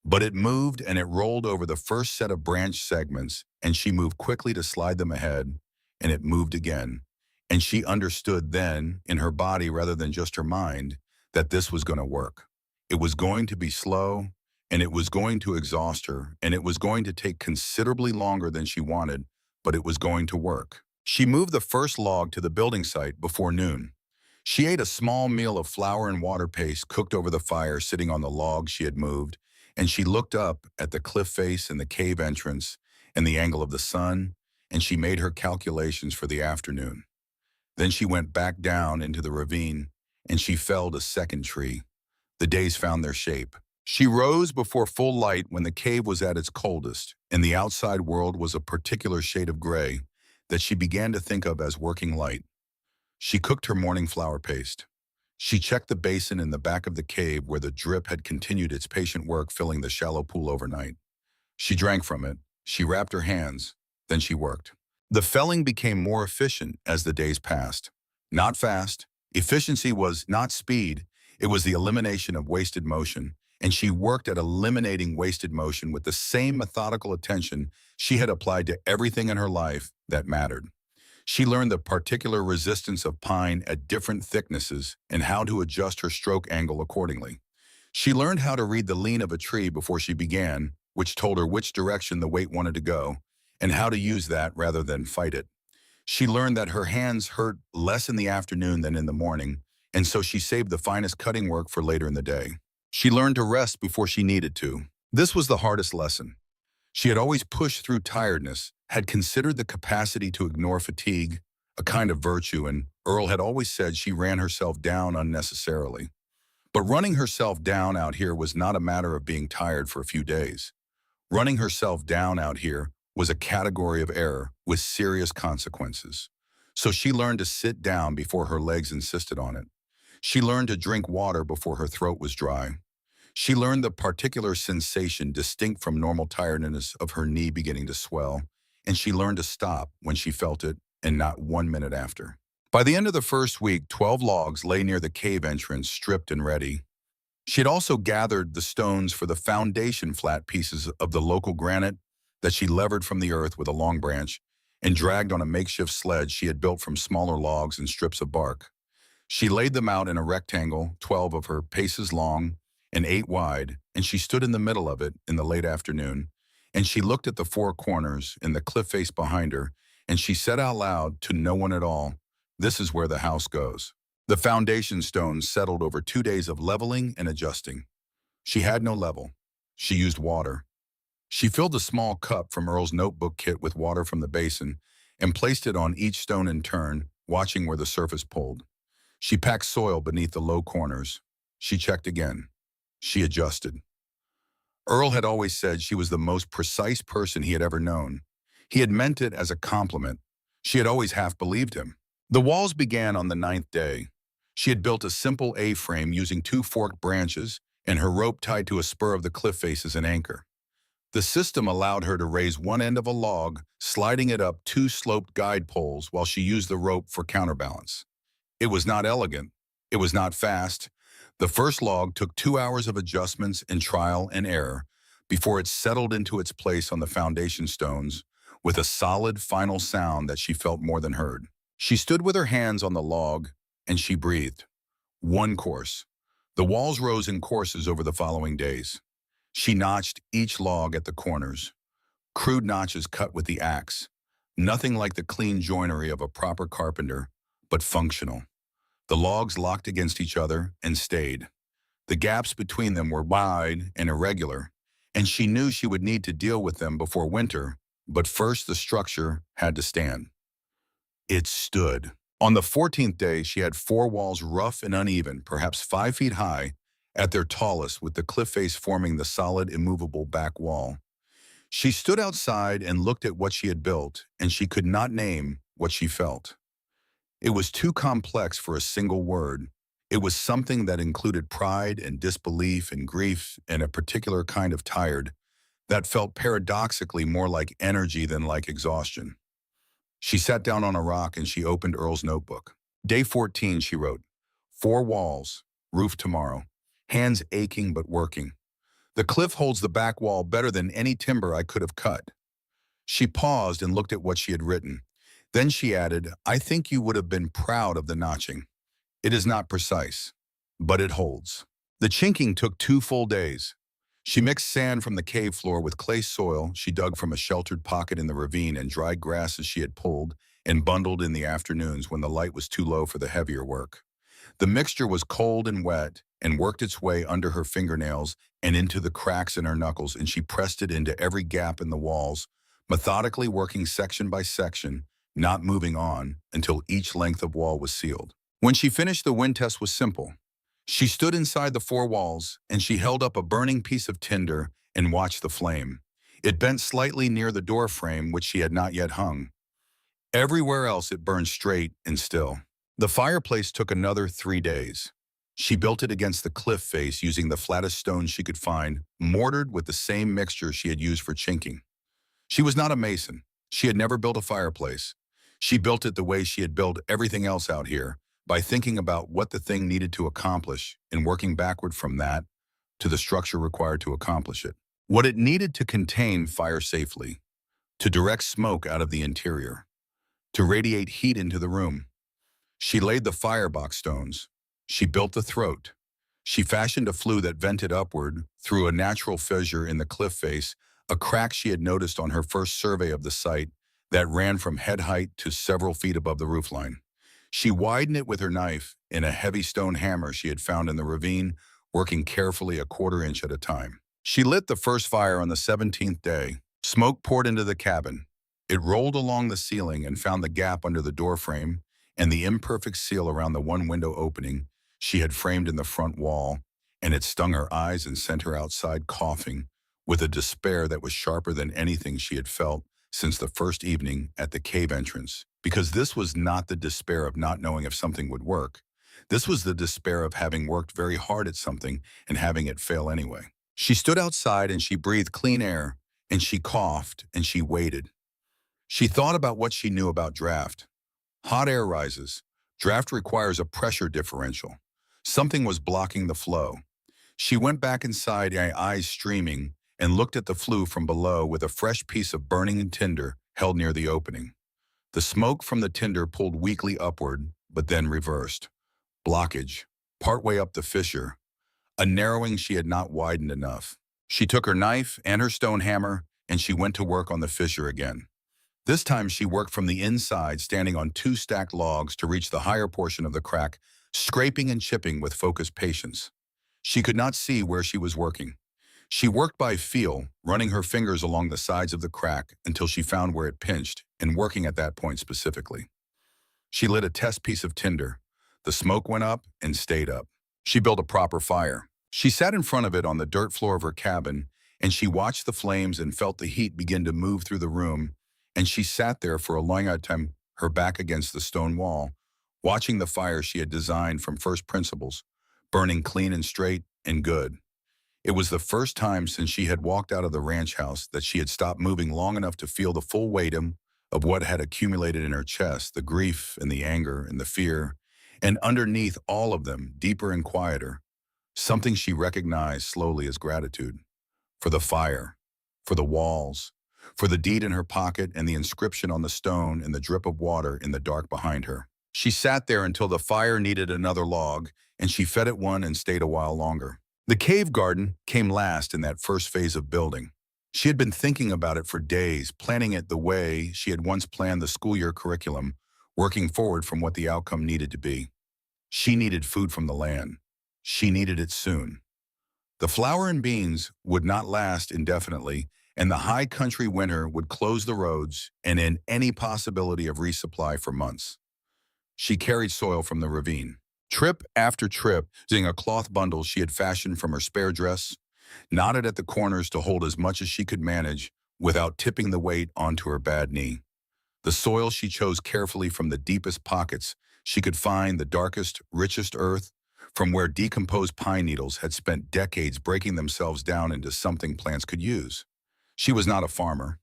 But it moved and it rolled over the first set of branch segments, and she moved quickly to slide them ahead, and it moved again. And she understood then, in her body rather than just her mind, that this was going to work. It was going to be slow, and it was going to exhaust her, and it was going to take considerably longer than she wanted, but it was going to work. She moved the first log to the building site before noon. She ate a small meal of flour and water paste cooked over the fire sitting on the log she had moved, and she looked up at the cliff face and the cave entrance and the angle of the sun, and she made her calculations for the afternoon. Then she went back down into the ravine, and she felled a second tree. The days found their shape. She rose before full light when the cave was at its coldest, and the outside world was a particular shade of gray that she began to think of as working light. She cooked her morning flour paste. She checked the basin in the back of the cave where the drip had continued its patient work, filling the shallow pool overnight. She drank from it. She wrapped her hands. Then she worked. The felling became more efficient as the days passed. Not fast. Efficiency was not speed. It was the elimination of wasted motion, and she worked at eliminating wasted motion with the same methodical attention she had applied to everything in her life that mattered. She learned the particular resistance of pine at different thicknesses and how to adjust her stroke angle accordingly. She learned how to read the lean of a tree before she began, which told her which direction the weight wanted to go, and how to use that rather than fight it. She learned that her hands hurt less in the afternoon than in the morning, and so she saved the finest cutting work for later in the day. She learned to rest before she needed to. This was the hardest lesson. She had always pushed through tiredness, had considered the capacity to ignore fatigue, a kind of virtue, and Earl had always said she ran herself down unnecessarily. But running herself down out here was not a matter of being tired for a few days. Running herself down out here was a category of error with serious consequences. So she learned to sit down before her legs insisted on it. She learned to drink water before her throat was dry. She learned the particular sensation distinct from normal tiredness of her knee beginning to swell, and she learned to stop when she felt it and not 1 minute after. By the end of the first week, 12 logs lay near the cave entrance, stripped and ready. She had also gathered the stones for the foundation flat pieces of the local granite that she levered from the earth with a long branch and dragged on a makeshift sled she had built from smaller logs and strips of bark. She laid them out in a rectangle, 12 of her paces long and 8 wide, and she stood in the middle of it in the late afternoon, and she looked at the four corners and the cliff face behind her, and she said out loud to no one at all, "This is where the house goes." The foundation stones settled over 2 days of leveling and adjusting. She had no level. She used water. She filled a small cup from Earl's notebook kit with water from the basin and placed it on each stone in turn, watching where the surface pulled. She packed soil beneath the low corners. She checked again. She adjusted. Earl had always said she was the most precise person he had ever known. He had meant it as a compliment. She had always half believed him. The walls began on the 9th day. She had built a simple A-frame using 2 forked branches and her rope tied to a spur of the cliff face as an anchor. The system allowed her to raise one end of a log, sliding it up 2 sloped guide poles while she used the rope for counterbalance. It was not elegant. It was not fast. The first log took 2 hours of adjustments and trial and error before it settled into its place on the foundation stones with a solid final sound that she felt more than heard. She stood with her hands on the log and she breathed. One course. The walls rose in courses over the following days. She notched each log at the corners. Crude notches cut with the axe. Nothing like the clean joinery of a proper carpenter, but functional. The logs locked against each other and stayed. The gaps between them were wide and irregular, and she knew she would need to deal with them before winter, but first the structure had to stand. It stood. On the 14th day, she had 4 walls rough and uneven, perhaps 5 feet high, at their tallest, with the cliff face forming the solid, immovable back wall. She stood outside and looked at what she had built, and she could not name what she felt. It was too complex for a single word. It was something that included pride and disbelief and grief and a particular kind of tired that felt paradoxically more like energy than like exhaustion. She sat down on a rock and she opened Earl's notebook. Day 14, she wrote, 4 walls, roof tomorrow, hands aching but working. The cliff holds the back wall better than any timber I could have cut. She paused and looked at what she had written. Then she added, I think you would have been proud of the notching. It is not precise, but it holds. The chinking took 2 full days. She mixed sand from the cave floor with clay soil she dug from a sheltered pocket in the ravine and dried grasses she had pulled and bundled in the afternoons when the light was too low for the heavier work. The mixture was cold and wet and worked its way under her fingernails and into the cracks in her knuckles, and she pressed it into every gap in the walls, methodically working section by section, not moving on until each length of wall was sealed. When she finished, the wind test was simple. She stood inside the 4 walls, and she held up a burning piece of tinder and watched the flame. It bent slightly near the door frame, which she had not yet hung. Everywhere else it burned straight and still. The fireplace took another 3 days. She built it against the cliff face using the flattest stones she could find, mortared with the same mixture she had used for chinking. She was not a mason. She had never built a fireplace. She built it the way she had built everything else out here, by thinking about what the thing needed to accomplish and working backward from that to the structure required to accomplish it. What it needed to contain fire safely, to direct smoke out of the interior, to radiate heat into the room. She laid the firebox stones. She built the throat. She fashioned a flue that vented upward through a natural fissure in the cliff face, a crack she had noticed on her first survey of the site that ran from head height to several feet above the roofline. She widened it with her knife in a heavy stone hammer she had found in the ravine, working carefully a 1/4 inch at a time. She lit the first fire on the 17th day. Smoke poured into the cabin. It rolled along the ceiling and found the gap under the door frame and the imperfect seal around the one window opening she had framed in the front wall, and it stung her eyes and sent her outside coughing with a despair that was sharper than anything she had felt since the first evening at the cave entrance. Because this was not the despair of not knowing if something would work. This was the despair of having worked very hard at something and having it fail anyway. She stood outside and she breathed clean air, and she coughed and she waited. She thought about what she knew about draft. Hot air rises. Draft requires a pressure differential. Something was blocking the flow. She went back inside, her eyes streaming, and looked at the flue from below with a fresh piece of burning tinder held near the opening. The smoke from the tinder pulled weakly upward, but then reversed. Blockage. Partway up the fissure. A narrowing she had not widened enough. She took her knife and her stone hammer, and she went to work on the fissure again. This time she worked from the inside, standing on two stacked logs to reach the higher portion of the crack, scraping and chipping with focused patience. She could not see where she was working. She worked by feel, running her fingers along the sides of the crack until she found where it pinched, and working at that point specifically. She lit a test piece of tinder. The smoke went up and stayed up. She built a proper fire. She sat in front of it on the dirt floor of her cabin, and she watched the flames and felt the heat begin to move through the room, and she sat there for a long time, her back against the stone wall, watching the fire she had designed from first principles, burning clean and straight and good. It was the first time since she had walked out of the ranch house that she had stopped moving long enough to feel the full weight of what had accumulated in her chest, the grief and the anger and the fear, and underneath all of them, deeper and quieter, something she recognized slowly as gratitude. For the fire, for the walls, for the deed in her pocket and the inscription on the stone and the drip of water in the dark behind her. She sat there until the fire needed another log, and she fed it one and stayed a while longer. The cave garden came last in that first phase of building. She had been thinking about it for days, planning it the way she had once planned the school year curriculum, working forward from what the outcome needed to be. She needed food from the land. She needed it soon. The flour and beans would not last indefinitely, and the high country winter would close the roads and end any possibility of resupply for months. She carried soil from the ravine. Trip after trip, using a cloth bundle she had fashioned from her spare dress, knotted at the corners to hold as much as she could manage without tipping the weight onto her bad knee. The soil she chose carefully from the deepest pockets she could find, the darkest, richest earth, from where decomposed pine needles had spent decades breaking themselves down into something plants could use. She was not a farmer.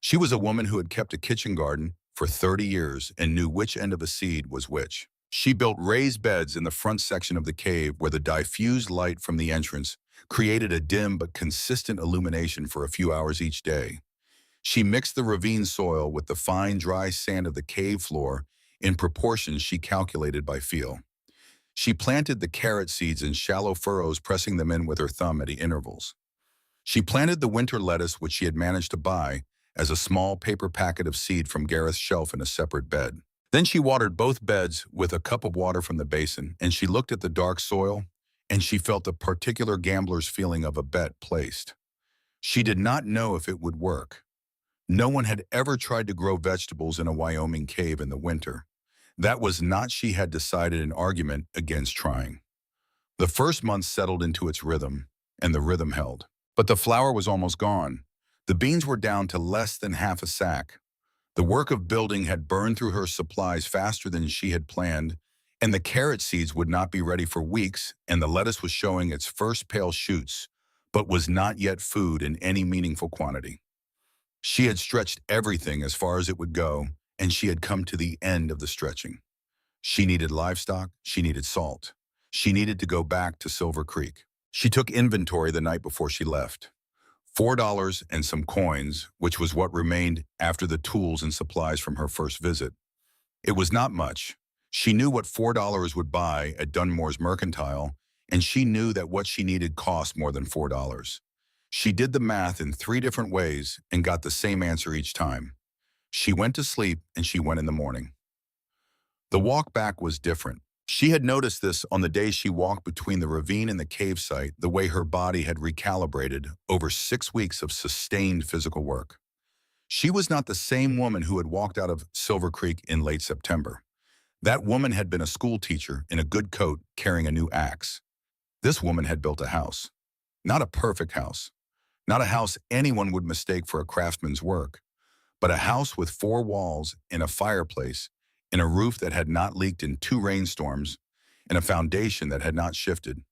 She was a woman who had kept a kitchen garden for 30 years and knew which end of a seed was which. She built raised beds in the front section of the cave where the diffused light from the entrance created a dim but consistent illumination for a few hours each day. She mixed the ravine soil with the fine, dry sand of the cave floor in proportions she calculated by feel. She planted the carrot seeds in shallow furrows, pressing them in with her thumb at intervals. She planted the winter lettuce, which she had managed to buy, as a small paper packet of seed from Gareth's shelf in a separate bed. Then she watered both beds with a cup of water from the basin, and she looked at the dark soil, and she felt the particular gambler's feeling of a bet placed. She did not know if it would work. No one had ever tried to grow vegetables in a Wyoming cave in the winter. That was not, she had decided, an argument against trying. The first month settled into its rhythm, and the rhythm held. But the flour was almost gone. The beans were down to less than half a sack. The work of building had burned through her supplies faster than she had planned, and the carrot seeds would not be ready for weeks, and the lettuce was showing its first pale shoots, but was not yet food in any meaningful quantity. She had stretched everything as far as it would go, and she had come to the end of the stretching. She needed livestock, she needed salt. She needed to go back to Silver Creek. She took inventory the night before she left. $4 and some coins, which was what remained after the tools and supplies from her first visit. It was not much. She knew what $4 would buy at Dunmore's Mercantile, and she knew that what she needed cost more than $4. She did the math in 3 different ways and got the same answer each time. She went to sleep and she went in the morning. The walk back was different. She had noticed this on the day she walked between the ravine and the cave site, the way her body had recalibrated over 6 weeks of sustained physical work. She was not the same woman who had walked out of Silver Creek in late September. That woman had been a school teacher in a good coat carrying a new axe. This woman had built a house. Not a perfect house. Not a house anyone would mistake for a craftsman's work, but a house with four walls and a fireplace, and a roof that had not leaked in two rainstorms, and a foundation that had not shifted.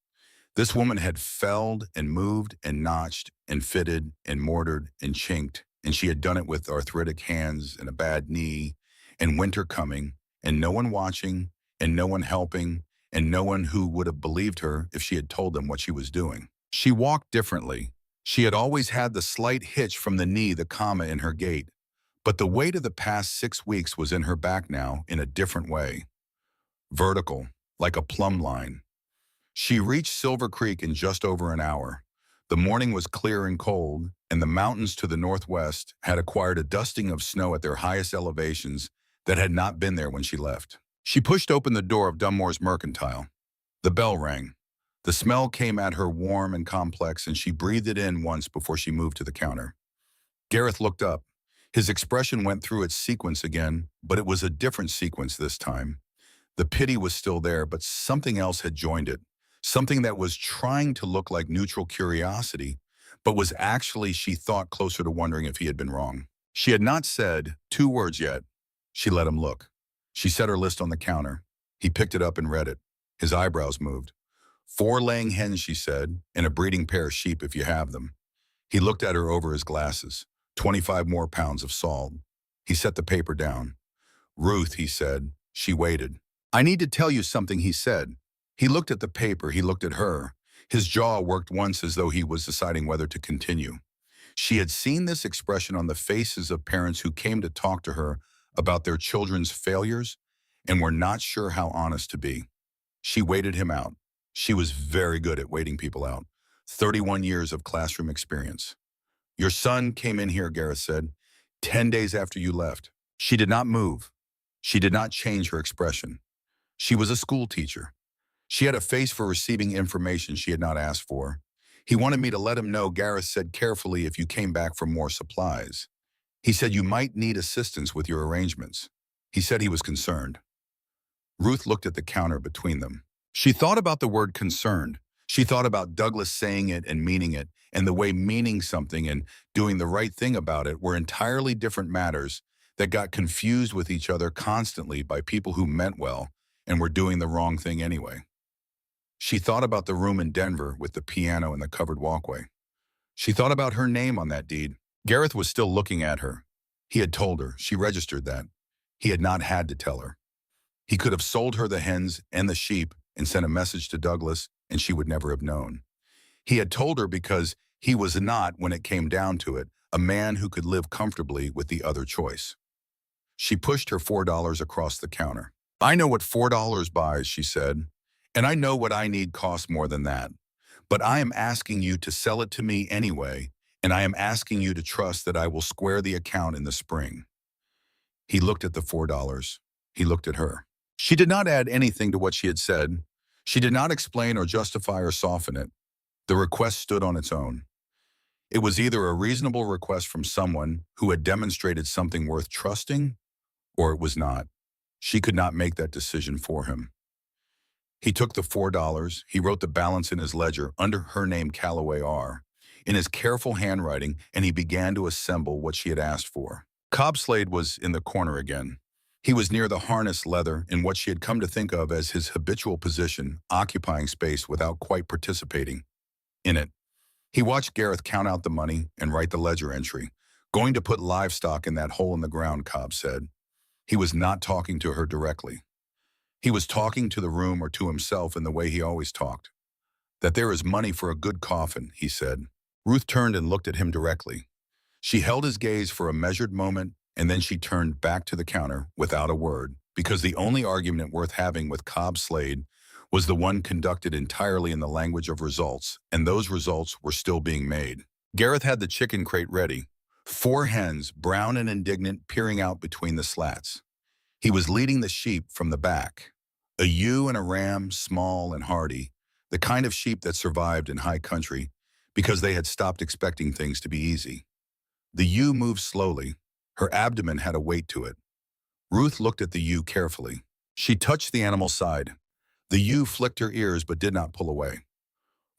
This woman had felled and moved and notched and fitted and mortared and chinked, and she had done it with arthritic hands and a bad knee, and winter coming, and no one watching, and no one helping, and no one who would have believed her if she had told them what she was doing. She walked differently. She had always had the slight hitch from the knee, the comma in her gait, but the weight of the past 6 weeks was in her back now in a different way. Vertical, like a plumb line. She reached Silver Creek in just over an hour. The morning was clear and cold, and the mountains to the northwest had acquired a dusting of snow at their highest elevations that had not been there when she left. She pushed open the door of Dunmore's Mercantile. The bell rang. The smell came at her warm and complex, and she breathed it in once before she moved to the counter. Gareth looked up. His expression went through its sequence again, but it was a different sequence this time. The pity was still there, but something else had joined it. Something that was trying to look like neutral curiosity, but was actually, she thought, closer to wondering if he had been wrong. She had not said 2 words yet. She let him look. She set her list on the counter. He picked it up and read it. His eyebrows moved. 4 laying hens, she said, and a breeding pair of sheep if you have them. He looked at her over his glasses. 25 more pounds of salt. He set the paper down. Ruth, he said. She waited. I need to tell you something, he said. He looked at the paper, he looked at her. His jaw worked once as though he was deciding whether to continue. She had seen this expression on the faces of parents who came to talk to her about their children's failures and were not sure how honest to be. She waited him out. She was very good at waiting people out. 31 years of classroom experience. Your son came in here, Gareth said, 10 days after you left. She did not move. She did not change her expression. She was a school teacher. She had a face for receiving information she had not asked for. He wanted me to let him know, Gareth said carefully, if you came back for more supplies. He said you might need assistance with your arrangements. He said he was concerned. Ruth looked at the counter between them. She thought about the word concerned. She thought about Douglas saying it and meaning it, and the way meaning something and doing the right thing about it were entirely different matters that got confused with each other constantly by people who meant well and were doing the wrong thing anyway. She thought about the room in Denver with the piano and the covered walkway. She thought about her name on that deed. Gareth was still looking at her. He had told her. She registered that. He had not had to tell her. He could have sold her the hens and the sheep and sent a message to Douglas, and she would never have known. He had told her because he was not, when it came down to it, a man who could live comfortably with the other choice. She pushed her $4 across the counter. I know what $4 buys, she said, and I know what I need costs more than that. But I am asking you to sell it to me anyway, and I am asking you to trust that I will square the account in the spring. He looked at the $4. He looked at her. She did not add anything to what she had said. She did not explain or justify or soften it. The request stood on its own. It was either a reasonable request from someone who had demonstrated something worth trusting, or it was not. She could not make that decision for him. He took the $4. He wrote the balance in his ledger under her name, Calloway R., in his careful handwriting, and he began to assemble what she had asked for. Cobb Slade was in the corner again. He was near the harness leather in what she had come to think of as his habitual position, occupying space without quite participating in it. He watched Gareth count out the money and write the ledger entry. Going to put livestock in that hole in the ground, Cobb said. He was not talking to her directly. He was talking to the room or to himself in the way he always talked. That there is money for a good coffin, he said. Ruth turned and looked at him directly. She held his gaze for a measured moment, and then she turned back to the counter without a word, because the only argument worth having with Cobb Slade was the one conducted entirely in the language of results, and those results were still being made. Gareth had the chicken crate ready. 4 hens, brown and indignant, peering out between the slats. He was leading the sheep from the back. A ewe and a ram, small and hardy, the kind of sheep that survived in high country because they had stopped expecting things to be easy. The ewe moved slowly. Her abdomen had a weight to it. Ruth looked at the ewe carefully. She touched the animal's side. The ewe flicked her ears but did not pull away.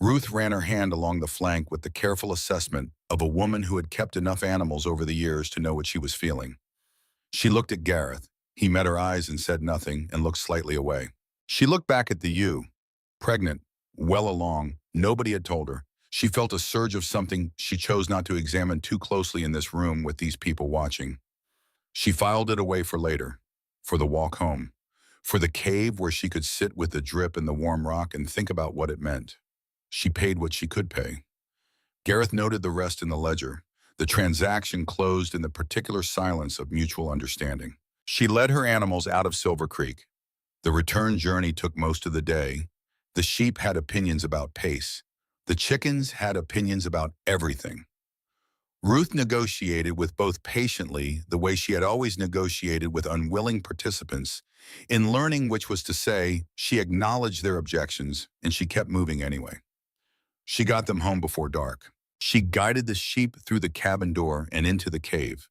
Ruth ran her hand along the flank with the careful assessment of a woman who had kept enough animals over the years to know what she was feeling. She looked at Gareth. He met her eyes and said nothing and looked slightly away. She looked back at the ewe. Pregnant, well along, nobody had told her. She felt a surge of something she chose not to examine too closely in this room with these people watching. She filed it away for later, for the walk home, for the cave where she could sit with the drip and the warm rock and think about what it meant. She paid what she could pay. Gareth noted the rest in the ledger. The transaction closed in the particular silence of mutual understanding. She led her animals out of Silver Creek. The return journey took most of the day. The sheep had opinions about pace. The chickens had opinions about everything. Ruth negotiated with both patiently, the way she had always negotiated with unwilling participants. In learning which was to say, she acknowledged their objections, and she kept moving anyway. She got them home before dark. She guided the sheep through the cabin door and into the cave.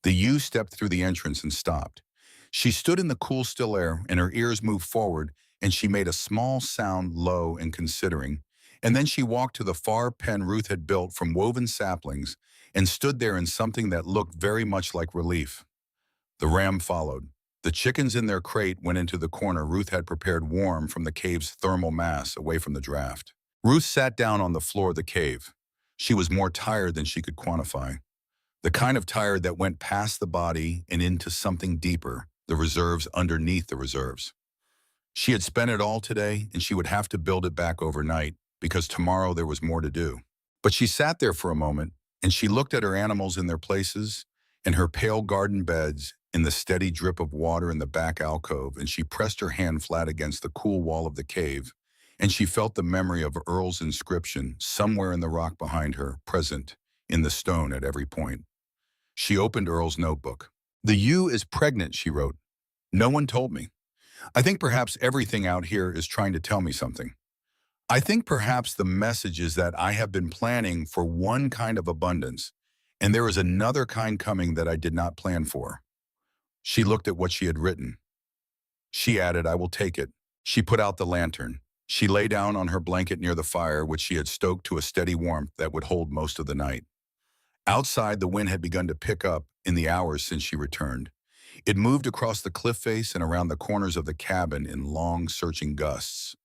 The ewe stepped through the entrance and stopped. She stood in the cool, still air, and her ears moved forward, and she made a small sound, low and considering. And then she walked to the far pen Ruth had built from woven saplings and stood there in something that looked very much like relief. The ram followed. The chickens in their crate went into the corner Ruth had prepared warm from the cave's thermal mass away from the draft. Ruth sat down on the floor of the cave. She was more tired than she could quantify. The kind of tired that went past the body and into something deeper, the reserves underneath the reserves. She had spent it all today, and she would have to build it back overnight, because tomorrow there was more to do. But she sat there for a moment, and she looked at her animals in their places, and her pale garden beds, in the steady drip of water in the back alcove, and she pressed her hand flat against the cool wall of the cave, and she felt the memory of Earl's inscription somewhere in the rock behind her, present in the stone at every point. She opened Earl's notebook. "The ewe is pregnant," she wrote. "No one told me. I think perhaps everything out here is trying to tell me something. I think perhaps the message is that I have been planning for one kind of abundance, and there is another kind coming that I did not plan for." She looked at what she had written. She added, "I will take it." She put out the lantern. She lay down on her blanket near the fire, which she had stoked to a steady warmth that would hold most of the night. Outside, the wind had begun to pick up in the hours since she returned. It moved across the cliff face and around the corners of the cabin in long, searching gusts.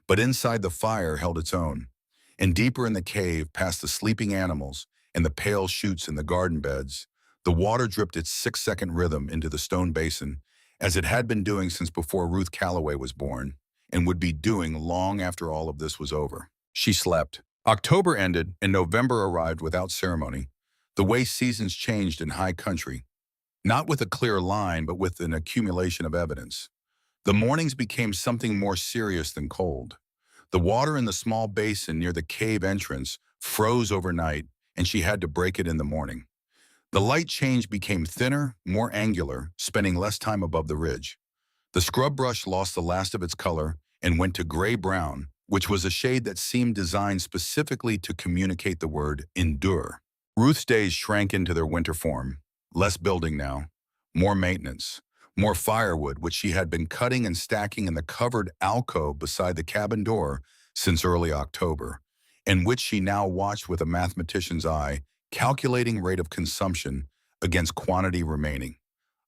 But inside the fire held its own, and deeper in the cave, past the sleeping animals and the pale shoots in the garden beds, the water dripped its 6-second rhythm into the stone basin, as it had been doing since before Ruth Calloway was born, and would be doing long after all of this was over. She slept. October ended, and November arrived without ceremony, the way seasons changed in high country, not with a clear line, but with an accumulation of evidence. The mornings became something more serious than cold. The water in the small basin near the cave entrance froze overnight, and she had to break it in the morning. The light change became thinner, more angular, spending less time above the ridge. The scrub brush lost the last of its color and went to gray-brown, which was a shade that seemed designed specifically to communicate the word endure. Ruth's days shrank into their winter form. Less building now, more maintenance, more firewood, which she had been cutting and stacking in the covered alcove beside the cabin door since early October, and which she now watched with a mathematician's eye, calculating rate of consumption against quantity remaining,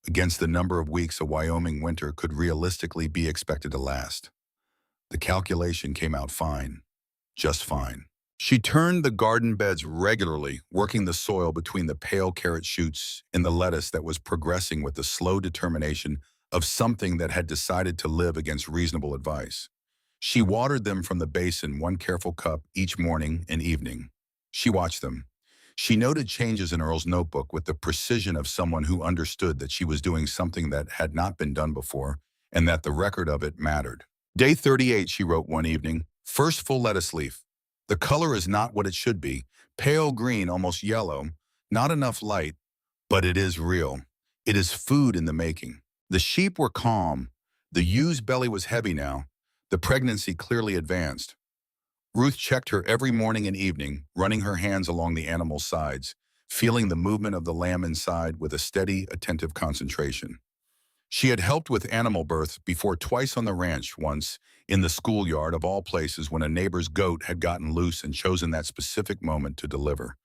against the number of weeks a Wyoming winter could realistically be expected to last. The calculation came out fine, just fine. She turned the garden beds regularly, working the soil between the pale carrot shoots and the lettuce that was progressing with the slow determination of something that had decided to live against reasonable advice. She watered them from the basin, one careful cup each morning and evening. She watched them. She noted changes in Earl's notebook with the precision of someone who understood that she was doing something that had not been done before and that the record of it mattered. Day 38, she wrote one evening, first full lettuce leaf. The color is not what it should be, pale green, almost yellow, not enough light, but it is real. It is food in the making. The sheep were calm. The ewe's belly was heavy now. The pregnancy clearly advanced. Ruth checked her every morning and evening, running her hands along the animal's sides, feeling the movement of the lamb inside with a steady, attentive concentration. She had helped with animal birth before twice on the ranch, once in the schoolyard of all places when a neighbor's goat had gotten loose and chosen that specific moment to deliver.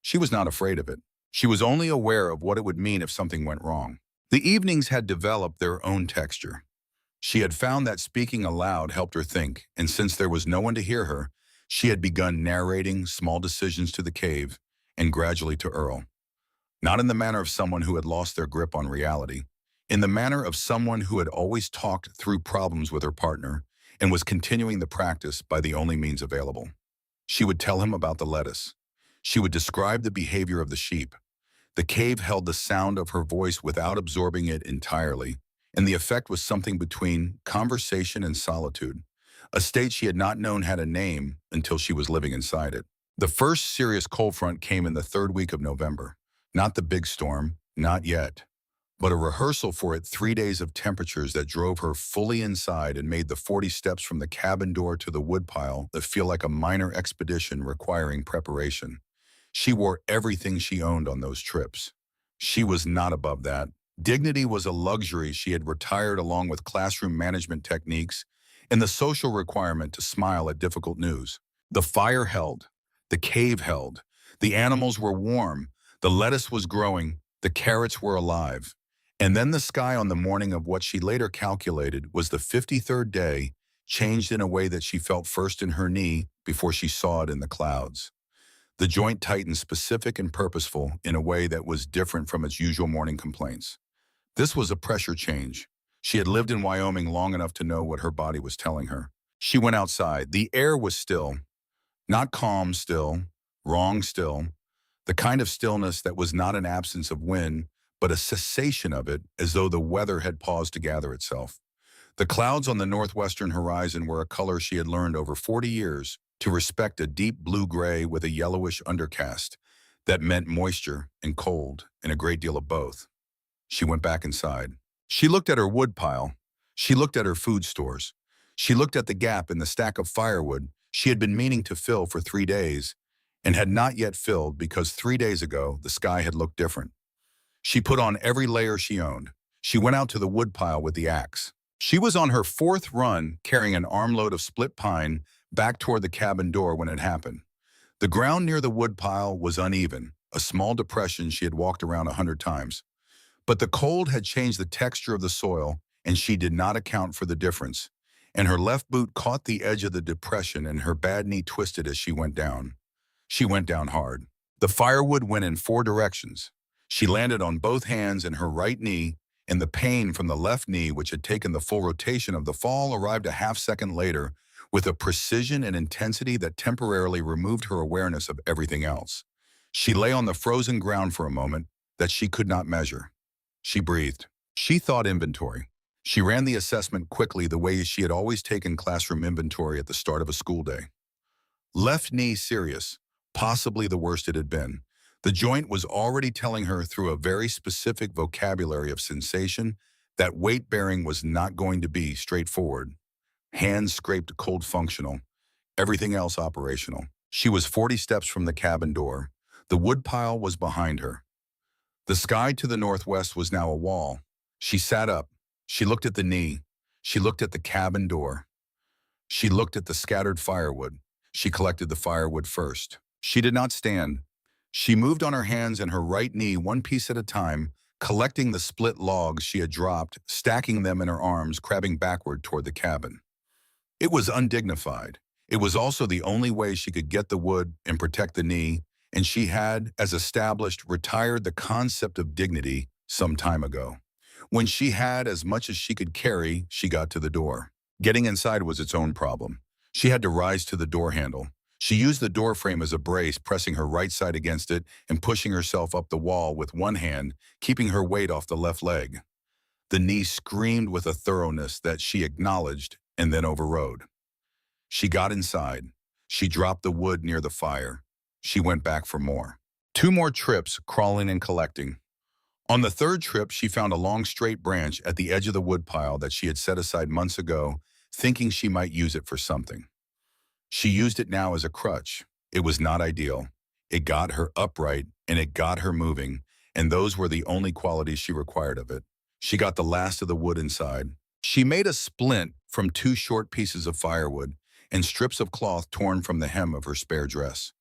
She was not afraid of it. She was only aware of what it would mean if something went wrong. The evenings had developed their own texture. She had found that speaking aloud helped her think, and since there was no one to hear her, she had begun narrating small decisions to the cave and gradually to Earl. Not in the manner of someone who had lost their grip on reality, in the manner of someone who had always talked through problems with her partner and was continuing the practice by the only means available. She would tell him about the lettuce. She would describe the behavior of the sheep. The cave held the sound of her voice without absorbing it entirely, and the effect was something between conversation and solitude, a state she had not known had a name until she was living inside it. The first serious cold front came in the third week of November. Not the big storm, not yet, but a rehearsal for it, 3 days of temperatures that drove her fully inside and made the 40 steps from the cabin door to the woodpile that feel like a minor expedition requiring preparation. She wore everything she owned on those trips. She was not above that. Dignity was a luxury she had retired along with classroom management techniques and the social requirement to smile at difficult news. The fire held. The cave held. The animals were warm. The lettuce was growing. The carrots were alive. And then the sky on the morning of what she later calculated was the 53rd day changed in a way that she felt first in her knee before she saw it in the clouds. The joint tightened, specific and purposeful, in a way that was different from its usual morning complaints. This was a pressure change. She had lived in Wyoming long enough to know what her body was telling her. She went outside. The air was still. Not calm still, wrong still, the kind of stillness that was not an absence of wind, but a cessation of it, as though the weather had paused to gather itself. The clouds on the northwestern horizon were a color she had learned over 40 years to respect, a deep blue-gray with a yellowish undercast that meant moisture and cold and a great deal of both. She went back inside. She looked at her woodpile. She looked at her food stores. She looked at the gap in the stack of firewood she had been meaning to fill for 3 days and had not yet filled because 3 days ago the sky had looked different. She put on every layer she owned. She went out to the woodpile with the axe. She was on her 4th run carrying an armload of split pine back toward the cabin door when it happened. The ground near the woodpile was uneven, a small depression she had walked around 100 times. But the cold had changed the texture of the soil, and she did not account for the difference. And her left boot caught the edge of the depression and her bad knee twisted as she went down. She went down hard. The firewood went in 4 directions. She landed on both hands and her right knee, and the pain from the left knee, which had taken the full rotation of the fall, arrived a half-second later with a precision and intensity that temporarily removed her awareness of everything else. She lay on the frozen ground for a moment that she could not measure. She breathed. She thought inventory. She ran the assessment quickly, the way she had always taken classroom inventory at the start of a school day. Left knee serious, possibly the worst it had been. The joint was already telling her through a very specific vocabulary of sensation that weight-bearing was not going to be straightforward. Hands scraped cold functional, everything else operational. She was 40 steps from the cabin door. The woodpile was behind her. The sky to the northwest was now a wall. She sat up. She looked at the knee. She looked at the cabin door. She looked at the scattered firewood. She collected the firewood first. She did not stand. She moved on her hands and her right knee, one piece at a time, collecting the split logs she had dropped, stacking them in her arms, crabbing backward toward the cabin. It was undignified. It was also the only way she could get the wood and protect the knee, and she had, as established, retired the concept of dignity some time ago. When she had as much as she could carry, she got to the door. Getting inside was its own problem. She had to rise to the door handle. She used the door frame as a brace, pressing her right side against it and pushing herself up the wall with one hand, keeping her weight off the left leg. The knee screamed with a thoroughness that she acknowledged and then overrode. She got inside. She dropped the wood near the fire. She went back for more. 2 more trips, crawling and collecting. On the 3rd trip, she found a long straight branch at the edge of the woodpile that she had set aside months ago, thinking she might use it for something. She used it now as a crutch. It was not ideal. It got her upright, and it got her moving, and those were the only qualities she required of it. She got the last of the wood inside. She made a splint from two short pieces of firewood and strips of cloth torn from the hem of her spare dress.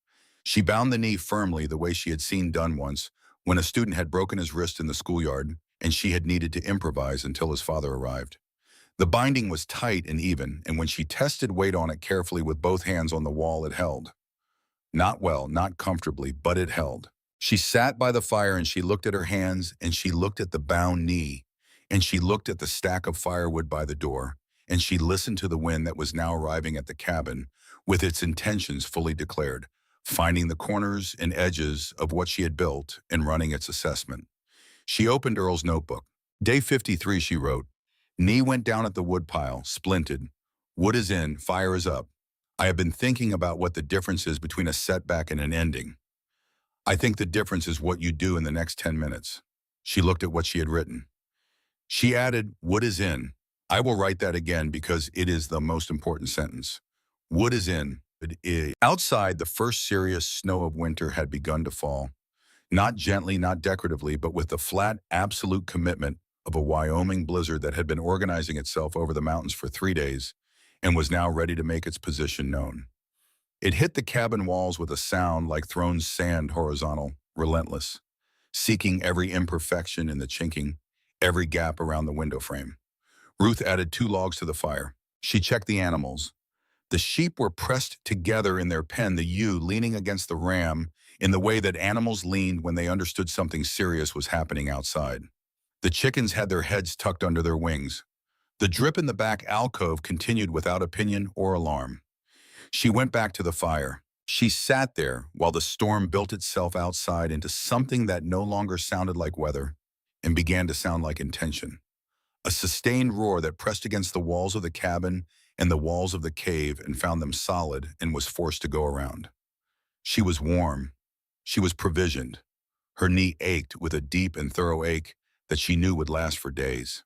She bound the knee firmly the way she had seen done once when a student had broken his wrist in the schoolyard and she had needed to improvise until his father arrived. The binding was tight and even, and when she tested weight on it carefully with both hands on the wall, it held. Not well, not comfortably, but it held. She sat by the fire and she looked at her hands and she looked at the bound knee and she looked at the stack of firewood by the door and she listened to the wind that was now arriving at the cabin with its intentions fully declared, finding the corners and edges of what she had built and running its assessment. She opened Earl's notebook. Day 53, she wrote, "Knee went down at the woodpile, splinted. Wood is in, fire is up. I have been thinking about what the difference is between a setback and an ending. I think the difference is what you do in the next 10 minutes. She looked at what she had written. She added, "Wood is in." I will write that again because it is the most important sentence. Wood is in. It is. Outside, the first serious snow of winter had begun to fall. Not gently, not decoratively, but with the flat, absolute commitment of a Wyoming blizzard that had been organizing itself over the mountains for 3 days and was now ready to make its position known. It hit the cabin walls with a sound like thrown sand horizontal, relentless, seeking every imperfection in the chinking, every gap around the window frame. Ruth added 2 logs to the fire. She checked the animals. The sheep were pressed together in their pen, the ewe leaning against the ram in the way that animals leaned when they understood something serious was happening outside. The chickens had their heads tucked under their wings. The drip in the back alcove continued without opinion or alarm. She went back to the fire. She sat there while the storm built itself outside into something that no longer sounded like weather and began to sound like intention. A sustained roar that pressed against the walls of the cabin and the walls of the cave and found them solid and was forced to go around. She was warm. She was provisioned. Her knee ached with a deep and thorough ache that she knew would last for days.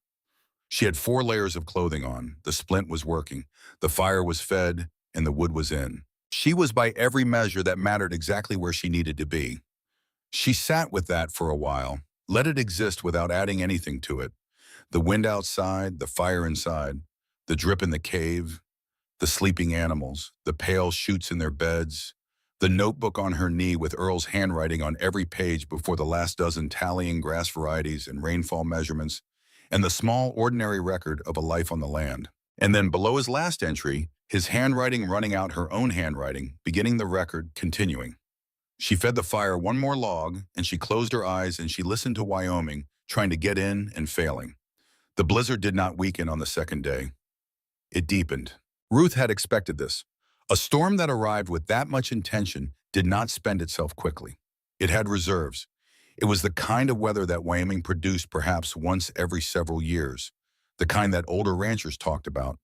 She had 4 layers of clothing on. The splint was working. The fire was fed, and the wood was in. She was by every measure that mattered exactly where she needed to be. She sat with that for a while, let it exist without adding anything to it. The wind outside, the fire inside, the drip in the cave, the sleeping animals, the pale shoots in their beds, the notebook on her knee with Earl's handwriting on every page before the last dozen tallying grass varieties and rainfall measurements, and the small ordinary record of a life on the land. And then below his last entry, his handwriting running out her own handwriting, beginning the record, continuing. She fed the fire 1 more log, and she closed her eyes and she listened to Wyoming, trying to get in and failing. The blizzard did not weaken on the second day. It deepened. Ruth had expected this. A storm that arrived with that much intention did not spend itself quickly. It had reserves. It was the kind of weather that Wyoming produced perhaps once every several years, the kind that older ranchers talked about,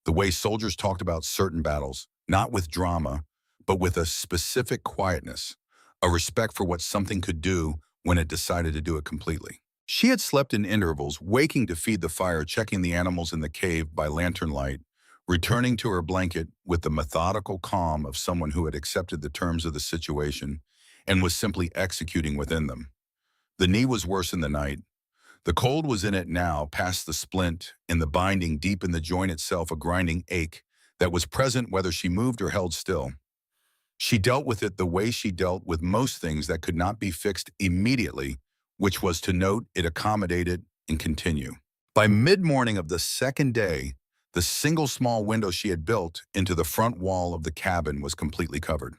the way soldiers talked about certain battles, not with drama, but with a specific quietness, a respect for what something could do when it decided to do it completely. She had slept in intervals, waking to feed the fire, checking the animals in the cave by lantern light, returning to her blanket with the methodical calm of someone who had accepted the terms of the situation and was simply executing within them. The knee was worse in the night. The cold was in it now, past the splint, and the binding deep in the joint itself, a grinding ache that was present whether she moved or held still. She dealt with it the way she dealt with most things that could not be fixed immediately, which was to note it, accommodate it, and continue. By mid-morning of the second day, the single small window she had built into the front wall of the cabin was completely covered.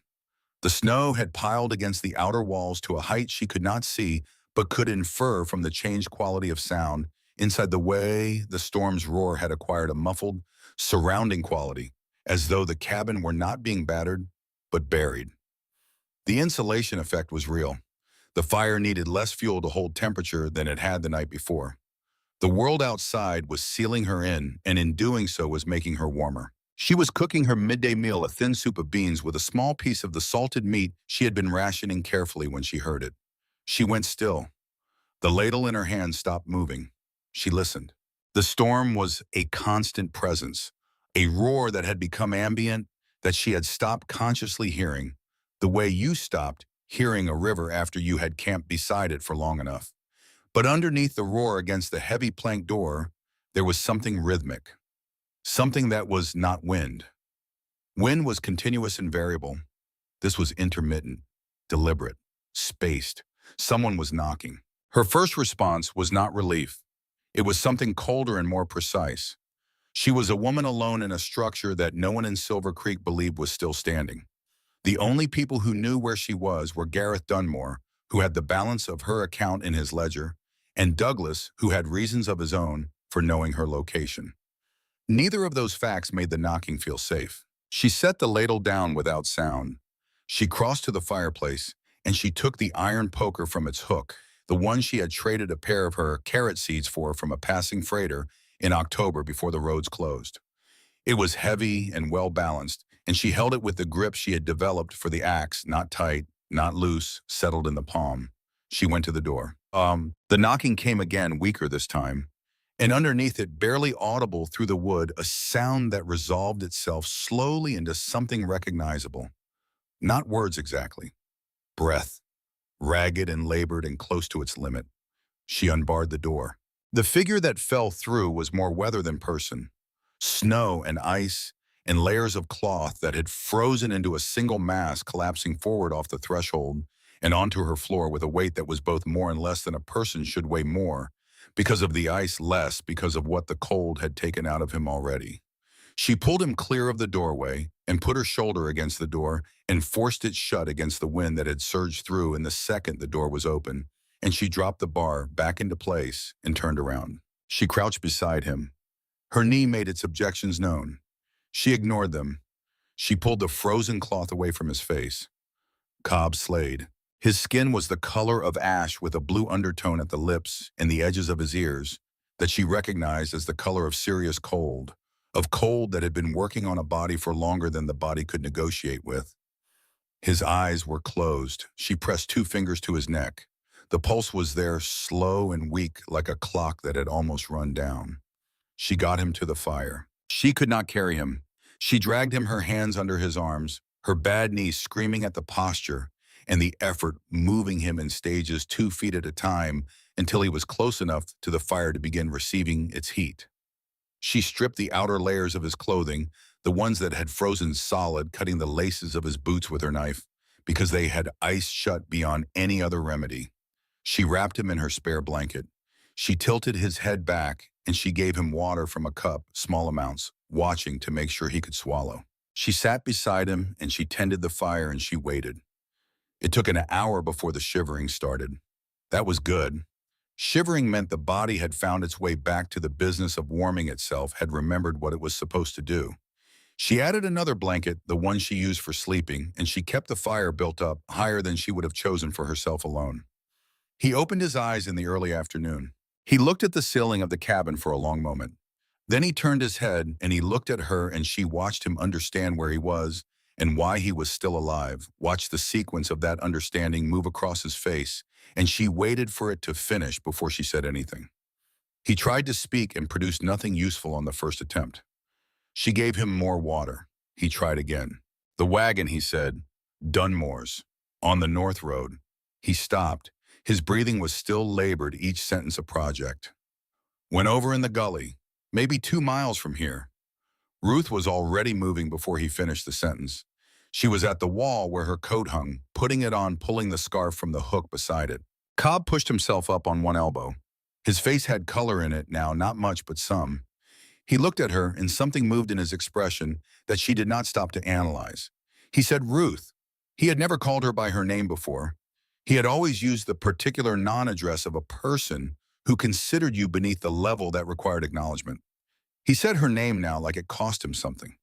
The snow had piled against the outer walls to a height she could not see, but could infer from the changed quality of sound inside the way the storm's roar had acquired a muffled, surrounding quality, as though the cabin were not being battered, but buried. The insulation effect was real. The fire needed less fuel to hold temperature than it had the night before. The world outside was sealing her in, and in doing so was making her warmer. She was cooking her midday meal, a thin soup of beans with a small piece of the salted meat she had been rationing carefully when she heard it. She went still. The ladle in her hand stopped moving. She listened. The storm was a constant presence, a roar that had become ambient, that she had stopped consciously hearing, the way you stopped hearing a river after you had camped beside it for long enough. But underneath the roar against the heavy plank door, there was something rhythmic, something that was not wind. Wind was continuous and variable. This was intermittent, deliberate, spaced. Someone was knocking. Her first response was not relief. It was something colder and more precise. She was a woman alone in a structure that no one in Silver Creek believed was still standing. The only people who knew where she was were Gareth Dunmore, who had the balance of her account in his ledger, and Douglas, who had reasons of his own for knowing her location. Neither of those facts made the knocking feel safe. She set the ladle down without sound. She crossed to the fireplace, and she took the iron poker from its hook, the one she had traded a pair of her carrot seeds for from a passing freighter in October before the roads closed. It was heavy and well-balanced, and she held it with the grip she had developed for the axe, not tight, not loose, settled in the palm. She went to the door. The knocking came again, weaker this time, and underneath it, barely audible through the wood, a sound that resolved itself slowly into something recognizable. Not words exactly. Breath, ragged and labored and close to its limit. She unbarred the door. The figure that fell through was more weather than person. Snow and ice and layers of cloth that had frozen into a single mass collapsing forward off the threshold and onto her floor with a weight that was both more and less than a person should weigh more, because of the ice less because of what the cold had taken out of him already. She pulled him clear of the doorway and put her shoulder against the door and forced it shut against the wind that had surged through in the second the door was open, and she dropped the bar back into place and turned around. She crouched beside him. Her knee made its objections known. She ignored them. She pulled the frozen cloth away from his face. Cobb slayed. His skin was the color of ash with a blue undertone at the lips and the edges of his ears that she recognized as the color of serious cold, of cold that had been working on a body for longer than the body could negotiate with. His eyes were closed. She pressed 2 fingers to his neck. The pulse was there, slow and weak, like a clock that had almost run down. She got him to the fire. She could not carry him. She dragged him, her hands under his arms, her bad knees screaming at the posture and the effort moving him in stages 2 feet at a time until he was close enough to the fire to begin receiving its heat. She stripped the outer layers of his clothing, the ones that had frozen solid, cutting the laces of his boots with her knife, because they had iced shut beyond any other remedy. She wrapped him in her spare blanket. She tilted his head back, and she gave him water from a cup, small amounts, watching to make sure he could swallow. She sat beside him, and she tended the fire, and she waited. It took an hour before the shivering started. That was good. Shivering meant the body had found its way back to the business of warming itself, had remembered what it was supposed to do. She added another blanket, the one she used for sleeping, and she kept the fire built up higher than she would have chosen for herself alone. He opened his eyes in the early afternoon. He looked at the ceiling of the cabin for a long moment. Then he turned his head and he looked at her, and she watched him understand where he was and why he was still alive, watched the sequence of that understanding move across his face, and she waited for it to finish before she said anything. He tried to speak and produced nothing useful on the first attempt. She gave him more water. He tried again. "The wagon," he said. "Dunmore's. On the North Road." He stopped. His breathing was still labored, each sentence a project. "Went over in the gully, maybe 2 miles from here." Ruth was already moving before he finished the sentence. She was at the wall where her coat hung, putting it on, pulling the scarf from the hook beside it. Cobb pushed himself up on one elbow. His face had color in it now, not much, but some. He looked at her, and something moved in his expression that she did not stop to analyze. He said, "Ruth." He had never called her by her name before. He had always used the particular non-address of a person who considered you beneath the level that required acknowledgement. He said her name now like it cost him something.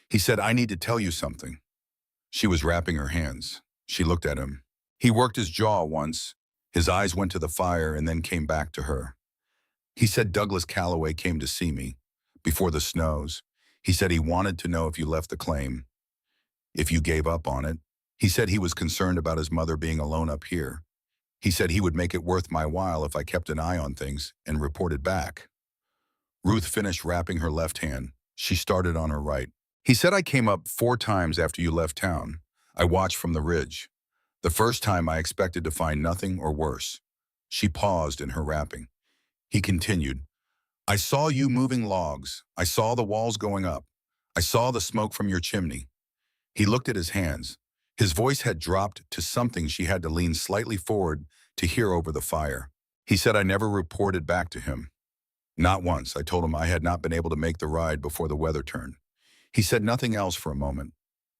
He said, "I need to tell you something." She was wrapping her hands. She looked at him. He worked his jaw once. His eyes went to the fire and then came back to her. He said, "Douglas Calloway came to see me before the snows. He said he wanted to know if you left the claim, if you gave up on it. He said he was concerned about his mother being alone up here. He said he would make it worth my while if I kept an eye on things and reported back." Ruth finished wrapping her left hand. She started on her right. "He said I came up 4 times after you left town. I watched from the ridge. The first time I expected to find nothing or worse. She paused in her rapping. He continued, I saw you moving logs. I saw the walls going up. I saw the smoke from your chimney. He looked at his hands. His voice had dropped to something she had to lean slightly forward to hear over the fire. He said I never reported back to him. Not once. I told him I had not been able to make the ride before the weather turned. He said nothing else for a moment.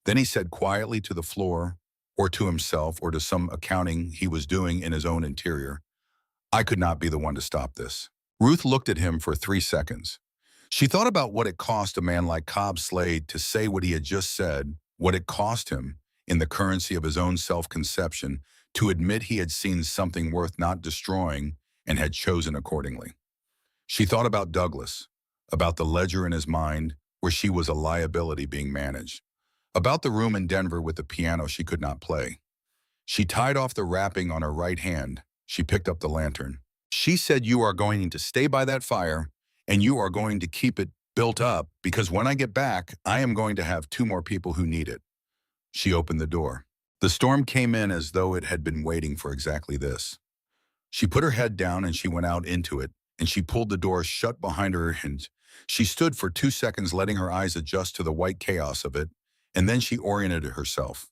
Then he said quietly to the floor, or to himself, or to some accounting he was doing in his own interior, I could not be the one to stop this. Ruth looked at him for 3 seconds. She thought about what it cost a man like Cobb Slade to say what he had just said, what it cost him, in the currency of his own self-conception, to admit he had seen something worth not destroying and had chosen accordingly. She thought about Douglas, about the ledger in his mind where she was a liability being managed, about the room in Denver with the piano she could not play. She tied off the wrapping on her right hand. She picked up the lantern. She said, you are going to stay by that fire, and you are going to keep it built up, because when I get back, I am going to have 2 more people who need it. She opened the door. The storm came in as though it had been waiting for exactly this. She put her head down and she went out into it, and she pulled the door shut behind her, and she stood for 2 seconds letting her eyes adjust to the white chaos of it, and then she oriented herself.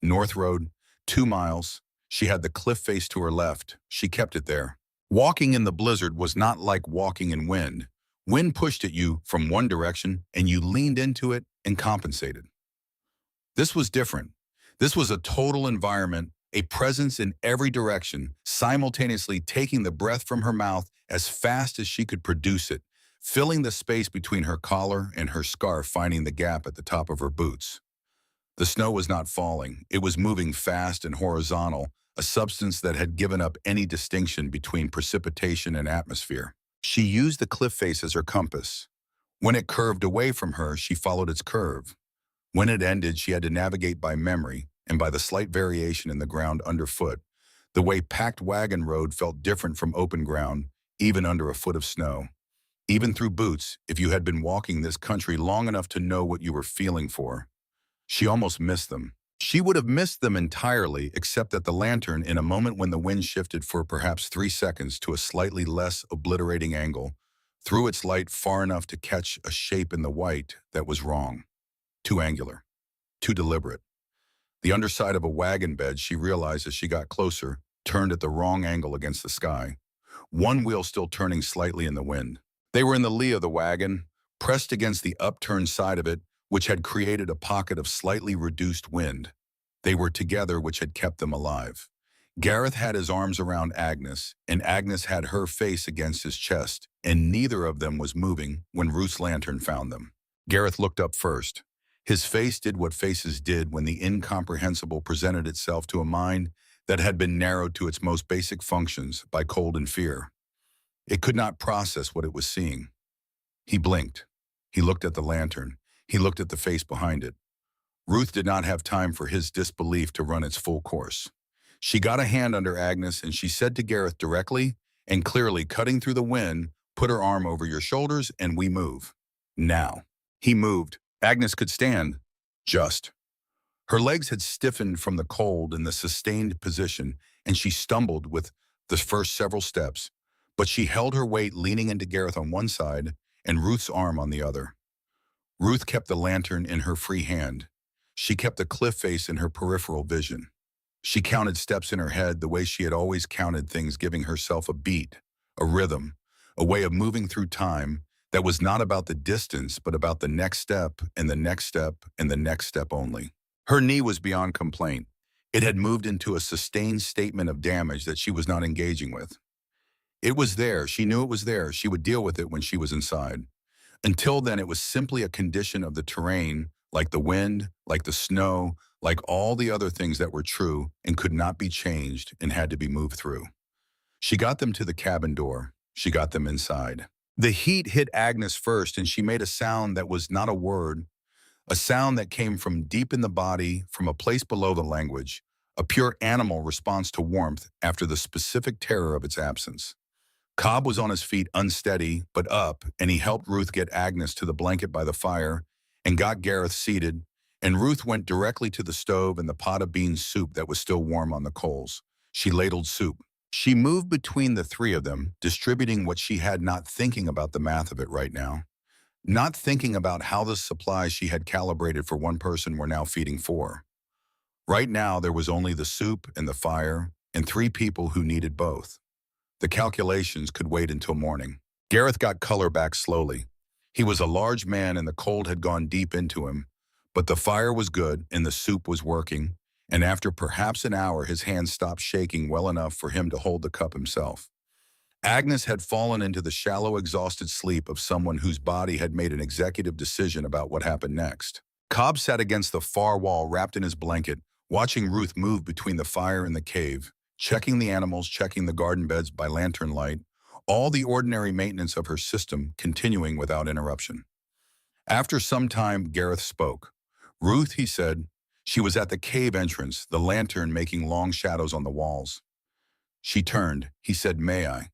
North Road, 2 miles. She had the cliff face to her left. She kept it there. Walking in the blizzard was not like walking in wind. Wind pushed at you from one direction, and you leaned into it and compensated. This was different. This was a total environment, a presence in every direction, simultaneously taking the breath from her mouth as fast as she could produce it, filling the space between her collar and her scarf, finding the gap at the top of her boots. The snow was not falling. It was moving fast and horizontal, a substance that had given up any distinction between precipitation and atmosphere. She used the cliff face as her compass. When it curved away from her, she followed its curve. When it ended, she had to navigate by memory and by the slight variation in the ground underfoot. The way packed wagon road felt different from open ground, even under a foot of snow. Even through boots, if you had been walking this country long enough to know what you were feeling for. She almost missed them. She would have missed them entirely, except that the lantern, in a moment when the wind shifted for perhaps 3 seconds to a slightly less obliterating angle, threw its light far enough to catch a shape in the white that was wrong. Too angular. Too deliberate. The underside of a wagon bed, she realized as she got closer, turned at the wrong angle against the sky. One wheel still turning slightly in the wind. They were in the lee of the wagon, pressed against the upturned side of it, which had created a pocket of slightly reduced wind. They were together, which had kept them alive. Gareth had his arms around Agnes, and Agnes had her face against his chest, and neither of them was moving when Ruth's lantern found them. Gareth looked up first. His face did what faces did when the incomprehensible presented itself to a mind that had been narrowed to its most basic functions by cold and fear. It could not process what it was seeing. He blinked. He looked at the lantern. He looked at the face behind it. Ruth did not have time for his disbelief to run its full course. She got a hand under Agnes and she said to Gareth directly and clearly, cutting through the wind, put her arm over your shoulders and we move. Now. He moved. Agnes could stand. Just. Her legs had stiffened from the cold in the sustained position, and she stumbled with the first several steps, but she held her weight leaning into Gareth on one side and Ruth's arm on the other. Ruth kept the lantern in her free hand. She kept the cliff face in her peripheral vision. She counted steps in her head the way she had always counted things, giving herself a beat, a rhythm, a way of moving through time that was not about the distance, but about the next step and the next step and the next step only. Her knee was beyond complaint. It had moved into a sustained statement of damage that she was not engaging with. It was there. She knew it was there. She would deal with it when she was inside. Until then, it was simply a condition of the terrain, like the wind, like the snow, like all the other things that were true and could not be changed and had to be moved through. She got them to the cabin door. She got them inside. The heat hit Agnes first, and she made a sound that was not a word, a sound that came from deep in the body, from a place below the language, a pure animal response to warmth after the specific terror of its absence. Cobb was on his feet, unsteady, but up, and he helped Ruth get Agnes to the blanket by the fire and got Gareth seated, and Ruth went directly to the stove and the pot of bean soup that was still warm on the coals. She ladled soup. She moved between the three of them, distributing what she had, not thinking about the math of it right now, not thinking about how the supplies she had calibrated for one person were now feeding four. Right now, there was only the soup and the fire, and three people who needed both. The calculations could wait until morning. Gareth got color back slowly. He was a large man and the cold had gone deep into him, but the fire was good and the soup was working, and after perhaps an hour his hands stopped shaking well enough for him to hold the cup himself. Agnes had fallen into the shallow, exhausted sleep of someone whose body had made an executive decision about what happened next. Cobb sat against the far wall wrapped in his blanket, watching Ruth move between the fire and the cave, checking the animals, checking the garden beds by lantern light, all the ordinary maintenance of her system continuing without interruption. After some time, Gareth spoke. "Ruth," he said. She was at the cave entrance, the lantern making long shadows on the walls. She turned. He said, "May I?"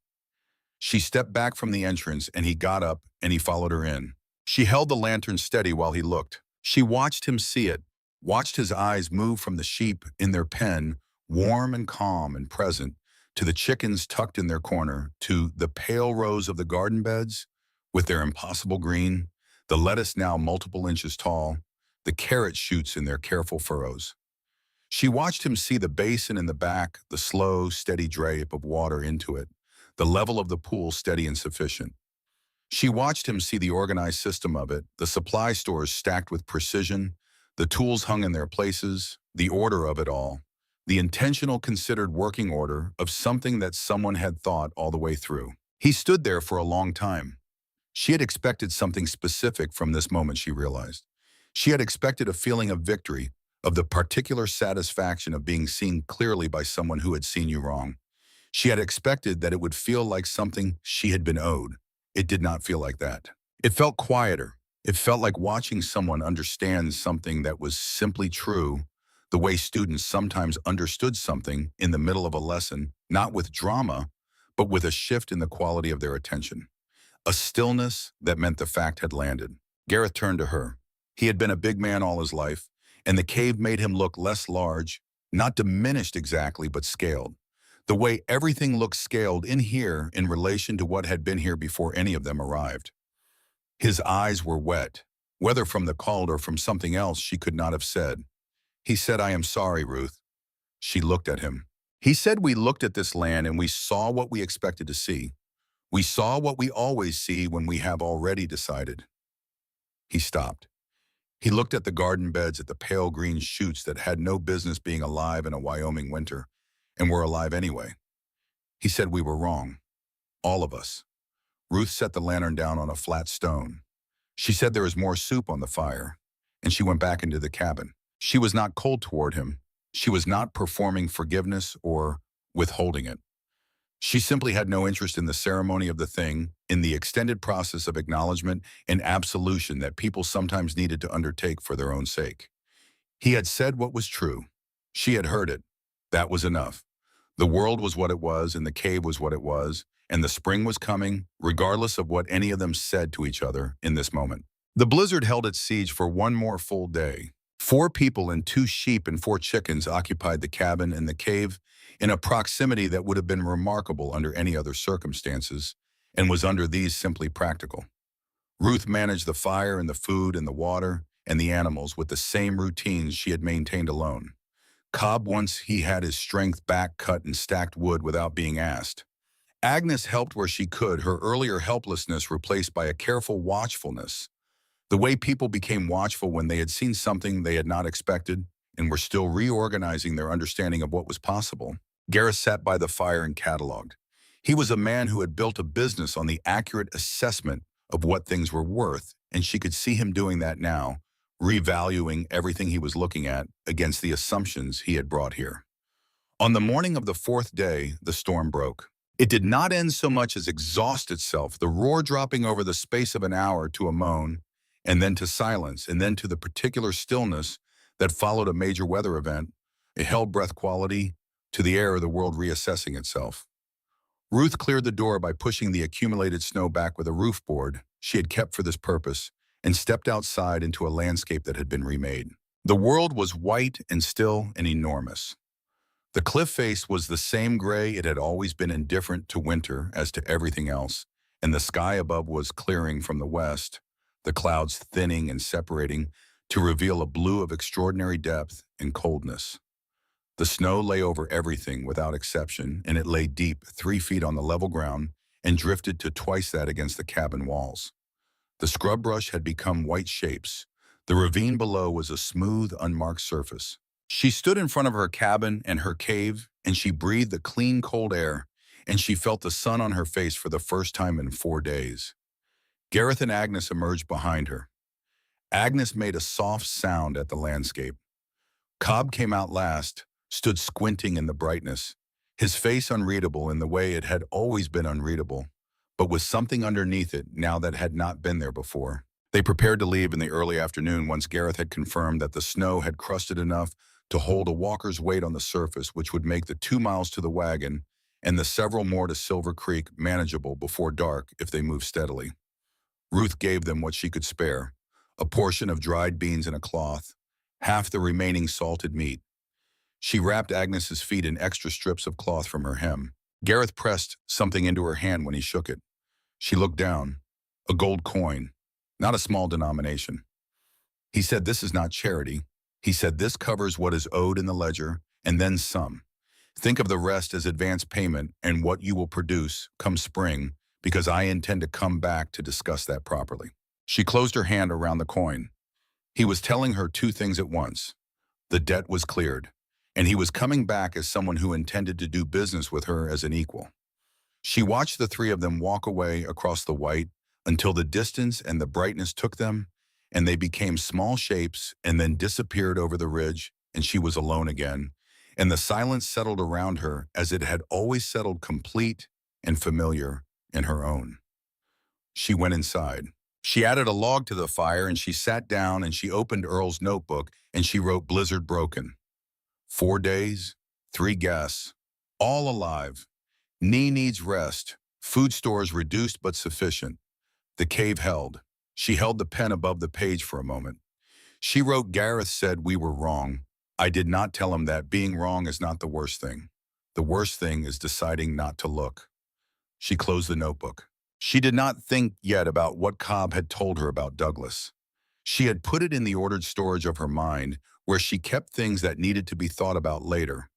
She stepped back from the entrance and he got up and he followed her in. She held the lantern steady while he looked. She watched him see it, watched his eyes move from the sheep in their pen, warm and calm and present, to the chickens tucked in their corner, to the pale rows of the garden beds with their impossible green, the lettuce now multiple inches tall, the carrot shoots in their careful furrows. She watched him see the basin in the back, the slow, steady drape of water into it, the level of the pool steady and sufficient. She watched him see the organized system of it, the supply stores stacked with precision, the tools hung in their places, the order of it all, the intentional considered working order of something that someone had thought all the way through. He stood there for a long time. She had expected something specific from this moment, she realized. She had expected a feeling of victory, of the particular satisfaction of being seen clearly by someone who had seen you wrong. She had expected that it would feel like something she had been owed. It did not feel like that. It felt quieter. It felt like watching someone understand something that was simply true, the way students sometimes understood something in the middle of a lesson, not with drama, but with a shift in the quality of their attention. A stillness that meant the fact had landed. Gareth turned to her. He had been a big man all his life, and the cave made him look less large, not diminished exactly, but scaled. The way everything looked scaled in here in relation to what had been here before any of them arrived. His eyes were wet, whether from the cold or from something else she could not have said. He said, "I am sorry, Ruth." She looked at him. He said, "We looked at this land and we saw what we expected to see. We saw what we always see when we have already decided." He stopped. He looked at the garden beds, at the pale green shoots that had no business being alive in a Wyoming winter, and were alive anyway. He said, "We were wrong. All of us." Ruth set the lantern down on a flat stone. She said, "There is more soup on the fire," and she went back into the cabin. She was not cold toward him. She was not performing forgiveness or withholding it. She simply had no interest in the ceremony of the thing, in the extended process of acknowledgement and absolution that people sometimes needed to undertake for their own sake. He had said what was true. She had heard it. That was enough. The world was what it was, and the cave was what it was, and the spring was coming, regardless of what any of them said to each other in this moment. The blizzard held its siege for one more full day. 4 people and 2 sheep and 4 chickens occupied the cabin and the cave in a proximity that would have been remarkable under any other circumstances, and was under these simply practical. Ruth managed the fire and the food and the water and the animals with the same routines she had maintained alone. Cobb, once he had his strength back, cut and stacked wood without being asked. Agnes helped where she could, her earlier helplessness replaced by a careful watchfulness. The way people became watchful when they had seen something they had not expected and were still reorganizing their understanding of what was possible. Gareth sat by the fire and cataloged. He was a man who had built a business on the accurate assessment of what things were worth, and she could see him doing that now, revaluing everything he was looking at against the assumptions he had brought here. On the morning of the 4th day, the storm broke. It did not end so much as exhaust itself, the roar dropping over the space of an hour to a moan, and then to silence, and then to the particular stillness that followed a major weather event, a held-breath quality, to the air of the world reassessing itself. Ruth cleared the door by pushing the accumulated snow back with a roof board she had kept for this purpose, and stepped outside into a landscape that had been remade. The world was white and still and enormous. The cliff face was the same gray it had always been, indifferent to winter as to everything else, and the sky above was clearing from the west, the clouds thinning and separating to reveal a blue of extraordinary depth and coldness. The snow lay over everything without exception, and it lay deep 3 feet on the level ground and drifted to twice that against the cabin walls. The scrub brush had become white shapes. The ravine below was a smooth, unmarked surface. She stood in front of her cabin and her cave, and she breathed the clean, cold air, and she felt the sun on her face for the first time in 4 days. Gareth and Agnes emerged behind her. Agnes made a soft sound at the landscape. Cobb came out last, stood squinting in the brightness, his face unreadable in the way it had always been unreadable, but with something underneath it now that had not been there before. They prepared to leave in the early afternoon once Gareth had confirmed that the snow had crusted enough to hold a walker's weight on the surface, which would make the 2 miles to the wagon and the several more to Silver Creek manageable before dark if they moved steadily. Ruth gave them what she could spare, a portion of dried beans in a cloth, half the remaining salted meat. She wrapped Agnes's feet in extra strips of cloth from her hem. Gareth pressed something into her hand when he shook it. She looked down. A gold coin, not a small denomination. He said, "This is not charity." He said, "This covers what is owed in the ledger, and then some. Think of the rest as advance payment and what you will produce come spring, because I intend to come back to discuss that properly." She closed her hand around the coin. He was telling her two things at once. The debt was cleared, and he was coming back as someone who intended to do business with her as an equal. She watched the three of them walk away across the white until the distance and the brightness took them, and they became small shapes and then disappeared over the ridge, and she was alone again, and the silence settled around her as it had always settled, complete and familiar in her own. She went inside. She added a log to the fire, and she sat down and she opened Earl's notebook and she wrote "Blizzard broken. 4 days, 3 guests, all alive. Knee needs rest. Food stores reduced but sufficient. The cave held. She held the pen above the page for a moment. She wrote, "Gareth said we were wrong. I did not tell him that being wrong is not the worst thing. The worst thing is deciding not to look." She closed the notebook. She did not think yet about what Cobb had told her about Douglas. She had put it in the ordered storage of her mind, where she kept things that needed to be thought about later,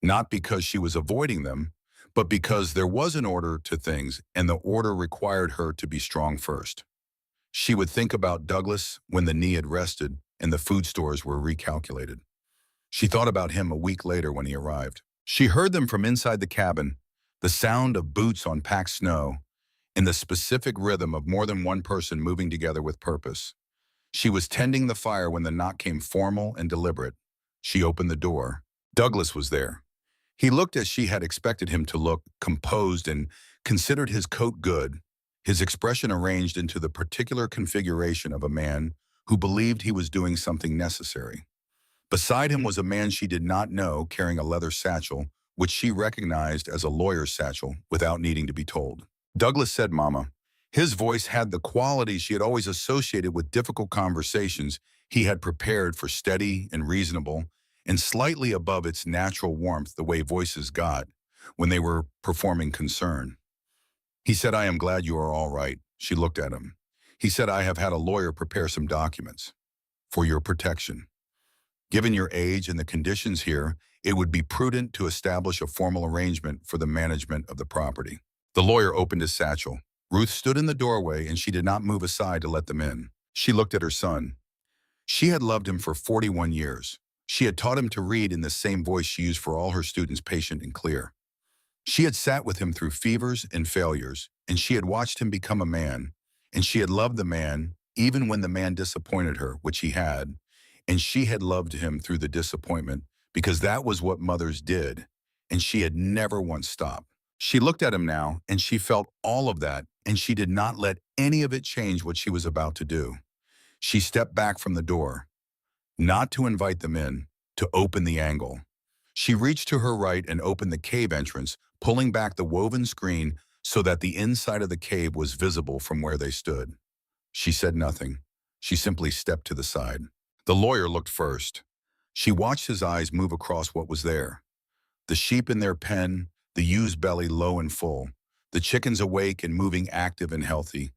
not because she was avoiding them, but because there was an order to things, and the order required her to be strong first. She would think about Douglas when the knee had rested and the food stores were recalculated. She thought about him a week later when he arrived. She heard them from inside the cabin, the sound of boots on packed snow, and the specific rhythm of more than one person moving together with purpose. She was tending the fire when the knock came formal and deliberate. She opened the door. Douglas was there. He looked as she had expected him to look, composed, and considered his coat good, his expression arranged into the particular configuration of a man who believed he was doing something necessary. Beside him was a man she did not know, carrying a leather satchel, which she recognized as a lawyer's satchel without needing to be told. Douglas said, "Mama." His voice had the quality she had always associated with difficult conversations he had prepared for, steady and reasonable, and slightly above its natural warmth the way voices got when they were performing concern. He said, "I am glad you are all right." She looked at him. He said, "I have had a lawyer prepare some documents for your protection. Given your age and the conditions here, it would be prudent to establish a formal arrangement for the management of the property." The lawyer opened his satchel. Ruth stood in the doorway, and she did not move aside to let them in. She looked at her son. She had loved him for 41 years. She had taught him to read in the same voice she used for all her students, patient and clear. She had sat with him through fevers and failures, and she had watched him become a man, and she had loved the man even when the man disappointed her, which he had, and she had loved him through the disappointment because that was what mothers did, and she had never once stopped. She looked at him now, and she felt all of that, and she did not let any of it change what she was about to do. She stepped back from the door, not to invite them in, to open the angle. She reached to her right and opened the cave entrance, pulling back the woven screen so that the inside of the cave was visible from where they stood. She said nothing. She simply stepped to the side. The lawyer looked first. She watched his eyes move across what was there. The sheep in their pen, the ew's belly low and full, the chickens awake and moving active and healthy,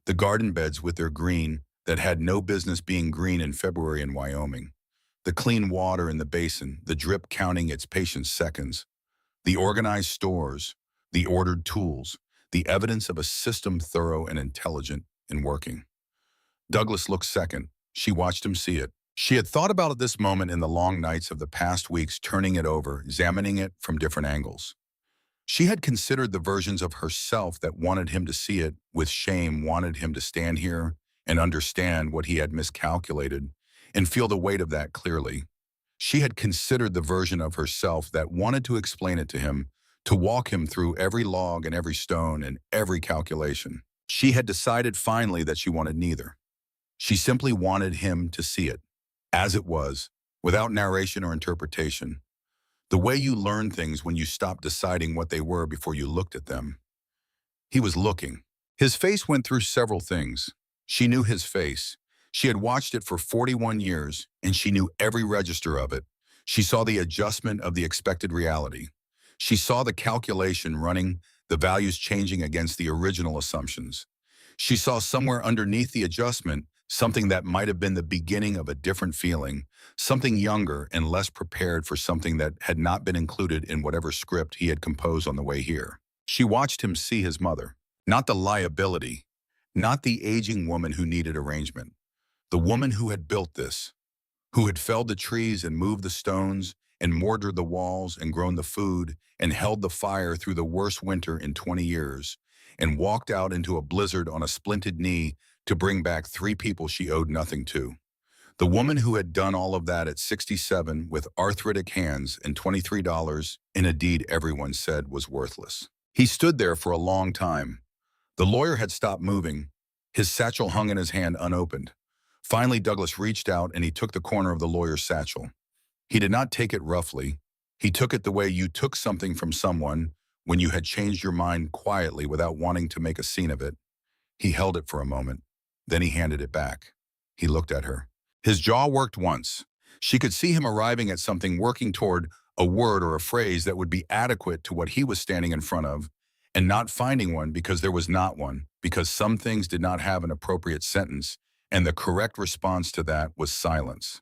the garden beds with their green that had no business being green in February in Wyoming, the clean water in the basin, the drip counting its patient's seconds, the organized stores, the ordered tools, the evidence of a system thorough and intelligent in working. Douglas looked second. She watched him see it. She had thought about this moment in the long nights of the past weeks, turning it over, examining it from different angles. She had considered the versions of herself that wanted him to see it with shame, wanted him to stand here and understand what he had miscalculated and feel the weight of that clearly. She had considered the version of herself that wanted to explain it to him, to walk him through every log and every stone and every calculation. She had decided finally that she wanted neither. She simply wanted him to see it, as it was, without narration or interpretation. The way you learn things when you stop deciding what they were before you looked at them. He was looking. His face went through several things. She knew his face. She had watched it for 41 years, and she knew every register of it. She saw the adjustment of the expected reality. She saw the calculation running, the values changing against the original assumptions. She saw somewhere underneath the adjustment something that might have been the beginning of a different feeling, something younger and less prepared for something that had not been included in whatever script he had composed on the way here. She watched him see his mother, not the liability, not the aging woman who needed arrangement, the woman who had built this, who had felled the trees and moved the stones and mortared the walls and grown the food and held the fire through the worst winter in 20 years and walked out into a blizzard on a splinted knee to bring back 3 people she owed nothing to. The woman who had done all of that at 67 with arthritic hands and $23 in a deed everyone said was worthless. He stood there for a long time. The lawyer had stopped moving. His satchel hung in his hand unopened. Finally, Douglas reached out and he took the corner of the lawyer's satchel. He did not take it roughly. He took it the way you took something from someone when you had changed your mind quietly without wanting to make a scene of it. He held it for a moment. Then he handed it back. He looked at her. His jaw worked once. She could see him arriving at something, working toward a word or a phrase that would be adequate to what he was standing in front of, and not finding one because there was not one, because some things did not have an appropriate sentence, and the correct response to that was silence.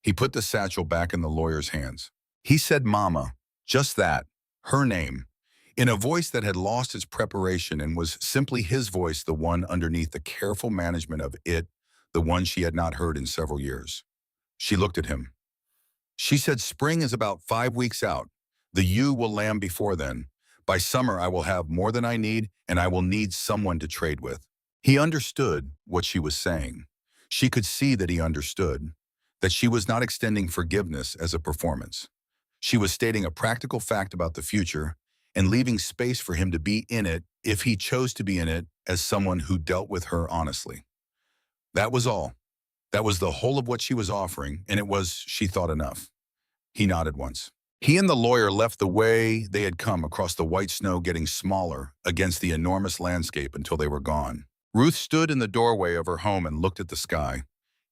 He put the satchel back in the lawyer's hands. He said Mama, just that, her name, in a voice that had lost its preparation and was simply his voice, the one underneath the careful management of it, the one she had not heard in several years. She looked at him. She said, spring is about 5 weeks out. The ewe will lamb before then. By summer, I will have more than I need, and I will need someone to trade with. He understood what she was saying. She could see that he understood, that she was not extending forgiveness as a performance. She was stating a practical fact about the future and leaving space for him to be in it if he chose to be in it as someone who dealt with her honestly. That was all. That was the whole of what she was offering, and it was, she thought, enough. He nodded once. He and the lawyer left the way they had come across the white snow, getting smaller against the enormous landscape until they were gone. Ruth stood in the doorway of her home and looked at the sky.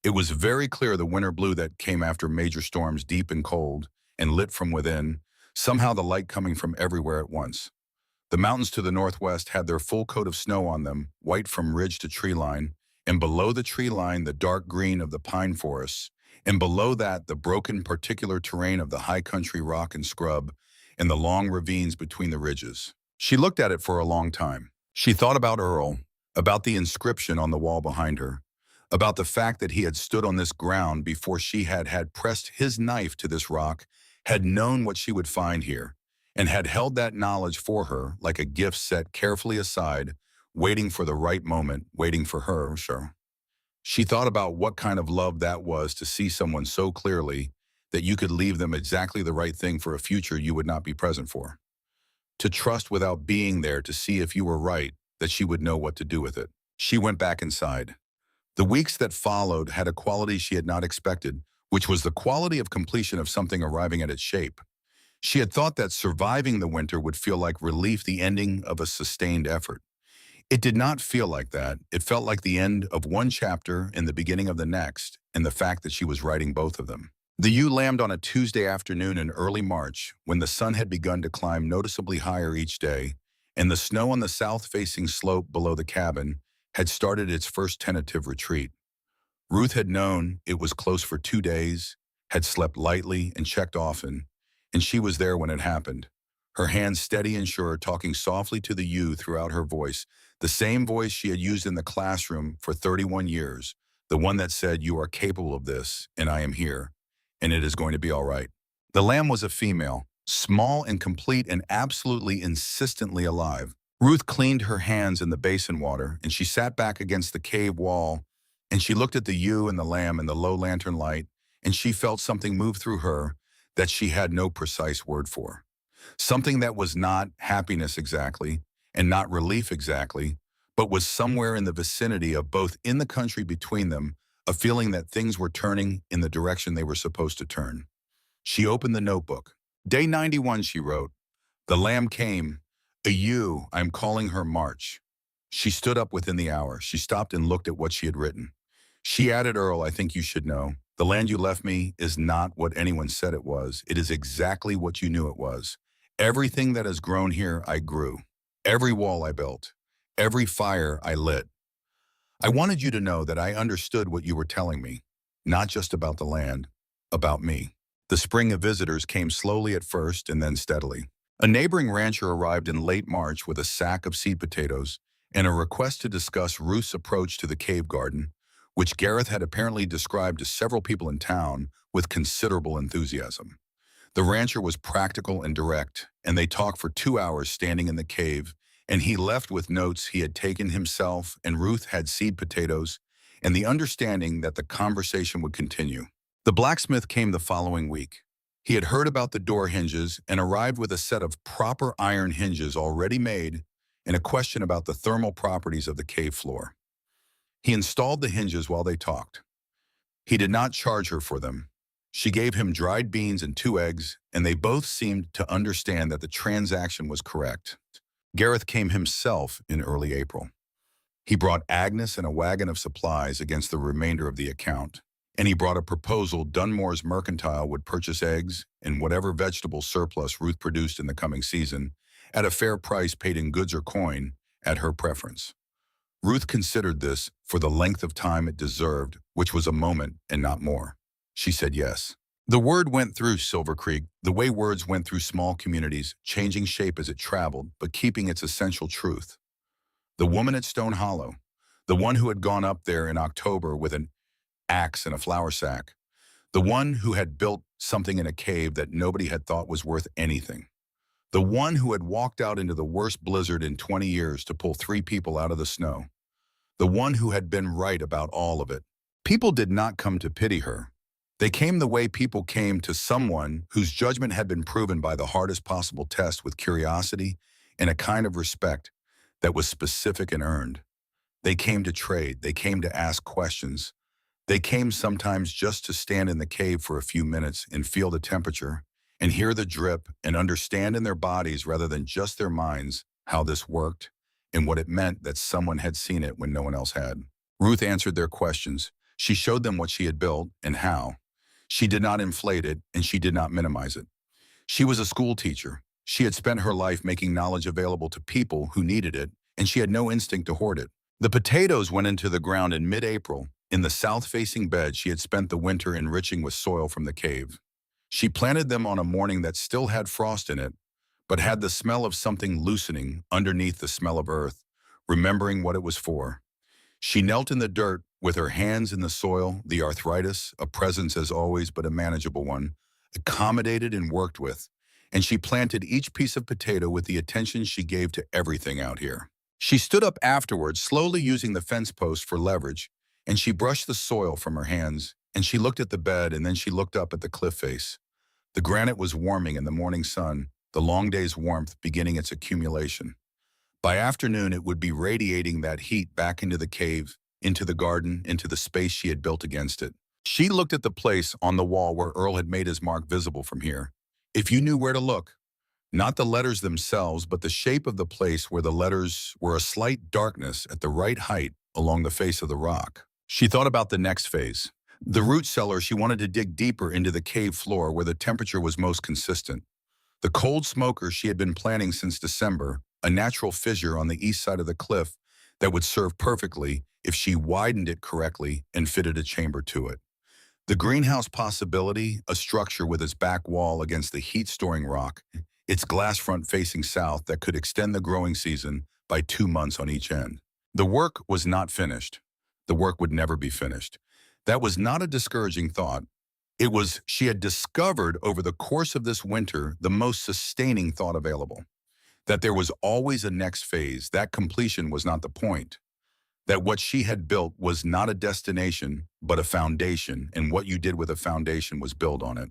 It was very clear, the winter blue that came after major storms, deep and cold, and lit from within, somehow the light coming from everywhere at once. The mountains to the northwest had their full coat of snow on them, white from ridge to tree line, and below the tree line the dark green of the pine forests, and below that the broken particular terrain of the high country rock and scrub, and the long ravines between the ridges. She looked at it for a long time. She thought about Earl, about the inscription on the wall behind her, about the fact that he had stood on this ground before she had pressed his knife to this rock, had known what she would find here, and had held that knowledge for her like a gift set carefully aside, waiting for the right moment, waiting for her, sure. She thought about what kind of love that was, to see someone so clearly that you could leave them exactly the right thing for a future you would not be present for. To trust without being there to see if you were right, that she would know what to do with it. She went back inside. The weeks that followed had a quality she had not expected, which was the quality of completion of something arriving at its shape. She had thought that surviving the winter would feel like relief, the ending of a sustained effort. It did not feel like that. It felt like the end of one chapter and the beginning of the next, and the fact that she was writing both of them. The ewe lambed on a Tuesday afternoon in early March, when the sun had begun to climb noticeably higher each day, and the snow on the south-facing slope below the cabin had started its first tentative retreat. Ruth had known it was close for 2 days, had slept lightly and checked often, and she was there when it happened. Her hands steady and sure, talking softly to the ewe throughout her voice, the same voice she had used in the classroom for 31 years, the one that said, "You are capable of this, and I am here, and it is going to be all right." The lamb was a female, small and complete and absolutely insistently alive. Ruth cleaned her hands in the basin water, and she sat back against the cave wall, and she looked at the ewe and the lamb in the low lantern light, and she felt something move through her that she had no precise word for. Something that was not happiness exactly, and not relief exactly, but was somewhere in the vicinity of both, in the country between them, a feeling that things were turning in the direction they were supposed to turn. She opened the notebook. Day 91, she wrote. The lamb came. A ewe, I'm calling her March. She stood up within the hour. She stopped and looked at what she had written. She added, Earl, I think you should know. The land you left me is not what anyone said it was. It is exactly what you knew it was. Everything that has grown here, I grew. Every wall I built. Every fire I lit. I wanted you to know that I understood what you were telling me. Not just about the land, about me. The spring of visitors came slowly at first and then steadily. A neighboring rancher arrived in late March with a sack of seed potatoes and a request to discuss Ruth's approach to the cave garden, which Gareth had apparently described to several people in town with considerable enthusiasm. The rancher was practical and direct, and they talked for 2 hours standing in the cave, and he left with notes he had taken himself, and Ruth had seed potatoes, and the understanding that the conversation would continue. The blacksmith came the following week. He had heard about the door hinges and arrived with a set of proper iron hinges already made and a question about the thermal properties of the cave floor. He installed the hinges while they talked. He did not charge her for them. She gave him dried beans and 2 eggs, and they both seemed to understand that the transaction was correct. Gareth came himself in early April. He brought Agnes and a wagon of supplies against the remainder of the account, and he brought a proposal Dunmore's Mercantile would purchase eggs and whatever vegetable surplus Ruth produced in the coming season at a fair price paid in goods or coin at her preference. Ruth considered this for the length of time it deserved, which was a moment and not more. She said yes. The word went through Silver Creek the way words went through small communities, changing shape as it traveled, but keeping its essential truth. The woman at Stone Hollow, the one who had gone up there in October with an axe and a flour sack, the one who had built something in a cave that nobody had thought was worth anything, the one who had walked out into the worst blizzard in 20 years to pull 3 people out of the snow, the one who had been right about all of it. People did not come to pity her. They came the way people came to someone whose judgment had been proven by the hardest possible test with curiosity and a kind of respect that was specific and earned. They came to trade. They came to ask questions. They came sometimes just to stand in the cave for a few minutes and feel the temperature and hear the drip and understand in their bodies rather than just their minds how this worked and what it meant that someone had seen it when no one else had. Ruth answered their questions. She showed them what she had built and how. She did not inflate it, and she did not minimize it. She was a school teacher. She had spent her life making knowledge available to people who needed it, and she had no instinct to hoard it. The potatoes went into the ground in mid-April. In the south-facing bed she had spent the winter enriching with soil from the cave. She planted them on a morning that still had frost in it, but had the smell of something loosening underneath the smell of earth, remembering what it was for. She knelt in the dirt with her hands in the soil, the arthritis, a presence as always but a manageable one, accommodated and worked with, and she planted each piece of potato with the attention she gave to everything out here. She stood up afterwards, slowly using the fence post for leverage, and she brushed the soil from her hands, and she looked at the bed, and then she looked up at the cliff face. The granite was warming in the morning sun, the long day's warmth beginning its accumulation. By afternoon, it would be radiating that heat back into the cave, into the garden, into the space she had built against it. She looked at the place on the wall where Earl had made his mark visible from here. If you knew where to look, Not the letters themselves, but the shape of the place where the letters were a slight darkness at the right height along the face of the rock. She thought about the next phase. The root cellar. She wanted to dig deeper into the cave floor where the temperature was most consistent. The cold smoker she had been planning since December, a natural fissure on the east side of the cliff that would serve perfectly if she widened it correctly and fitted a chamber to it. The greenhouse possibility, a structure with its back wall against the heat-storing rock, its glass front facing south that could extend the growing season by 2 months on each end. The work was not finished. The work would never be finished. That was not a discouraging thought. It was, she had discovered over the course of this winter, the most sustaining thought available. That there was always a next phase, that completion was not the point. That what she had built was not a destination, but a foundation, and what you did with a foundation was build on it.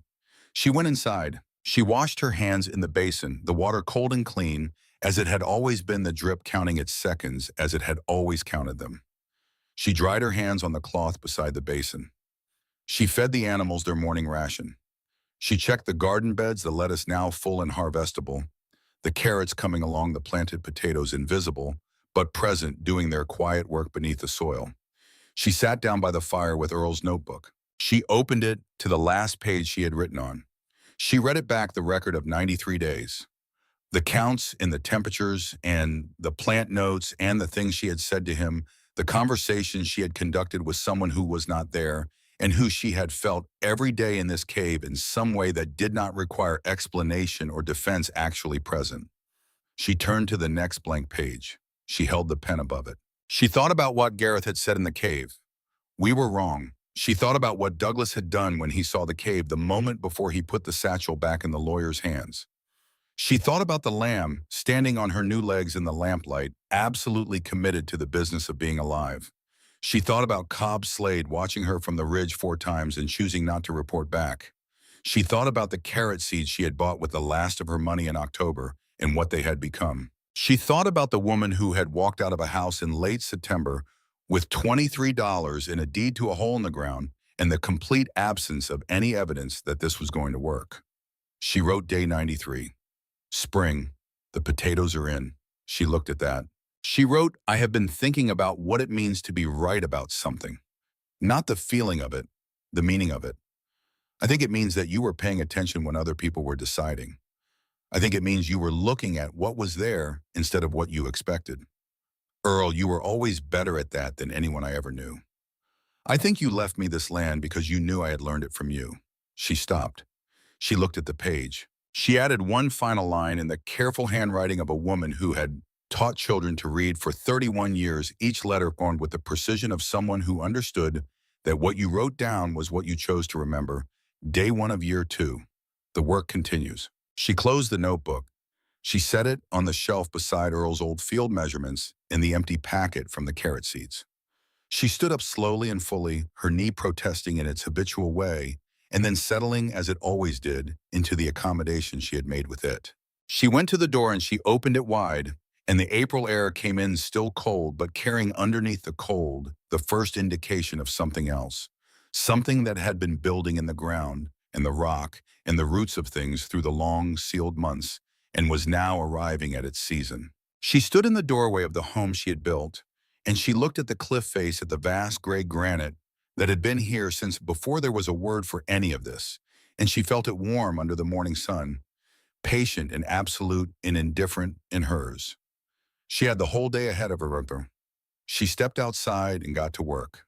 She went inside. She washed her hands in the basin, the water cold and clean, as it had always been, the drip counting its seconds as it had always counted them. She dried her hands on the cloth beside the basin. She fed the animals their morning ration. She checked the garden beds, the lettuce now full and harvestable, the carrots coming along, the planted potatoes invisible, but present, doing their quiet work beneath the soil. She sat down by the fire with Earl's notebook. She opened it to the last page she had written on. She read it back, the record of 93 days. The counts and the temperatures and the plant notes and the things she had said to him, the conversations she had conducted with someone who was not there and who she had felt every day in this cave in some way that did not require explanation or defense actually present. She turned to the next blank page. She held the pen above it. She thought about what Gareth had said in the cave. We were wrong. She thought about what Douglas had done when he saw the cave the moment before he put the satchel back in the lawyer's hands. She thought about the lamb standing on her new legs in the lamplight, absolutely committed to the business of being alive. She thought about Cobb Slade watching her from the ridge 4 times and choosing not to report back. She thought about the carrot seeds she had bought with the last of her money in October and what they had become. She thought about the woman who had walked out of a house in late September with $23 in a deed to a hole in the ground and the complete absence of any evidence that this was going to work. She wrote day 93. Spring. The potatoes are in. She looked at that. She wrote, I have been thinking about what it means to be right about something. Not the feeling of it, the meaning of it. I think it means that you were paying attention when other people were deciding. I think it means you were looking at what was there instead of what you expected. Earl, you were always better at that than anyone I ever knew. I think you left me this land because you knew I had learned it from you. She stopped. She looked at the page. She added one final line in the careful handwriting of a woman who had taught children to read for 31 years, each letter formed with the precision of someone who understood that what you wrote down was what you chose to remember. Day 1 of year 2. The work continues. She closed the notebook. She set it on the shelf beside Earl's old field measurements and the empty packet from the carrot seeds. She stood up slowly and fully, her knee protesting in its habitual way, and then settling, as it always did, into the accommodation she had made with it. She went to the door and she opened it wide, and the April air came in still cold, but carrying underneath the cold the first indication of something else, something that had been building in the ground and the rock and the roots of things through the long, sealed months, and was now arriving at its season. She stood in the doorway of the home she had built, and she looked at the cliff face, at the vast gray granite that had been here since before there was a word for any of this, and she felt it warm under the morning sun, patient and absolute and indifferent in hers. She had the whole day ahead of her. She stepped outside and got to work.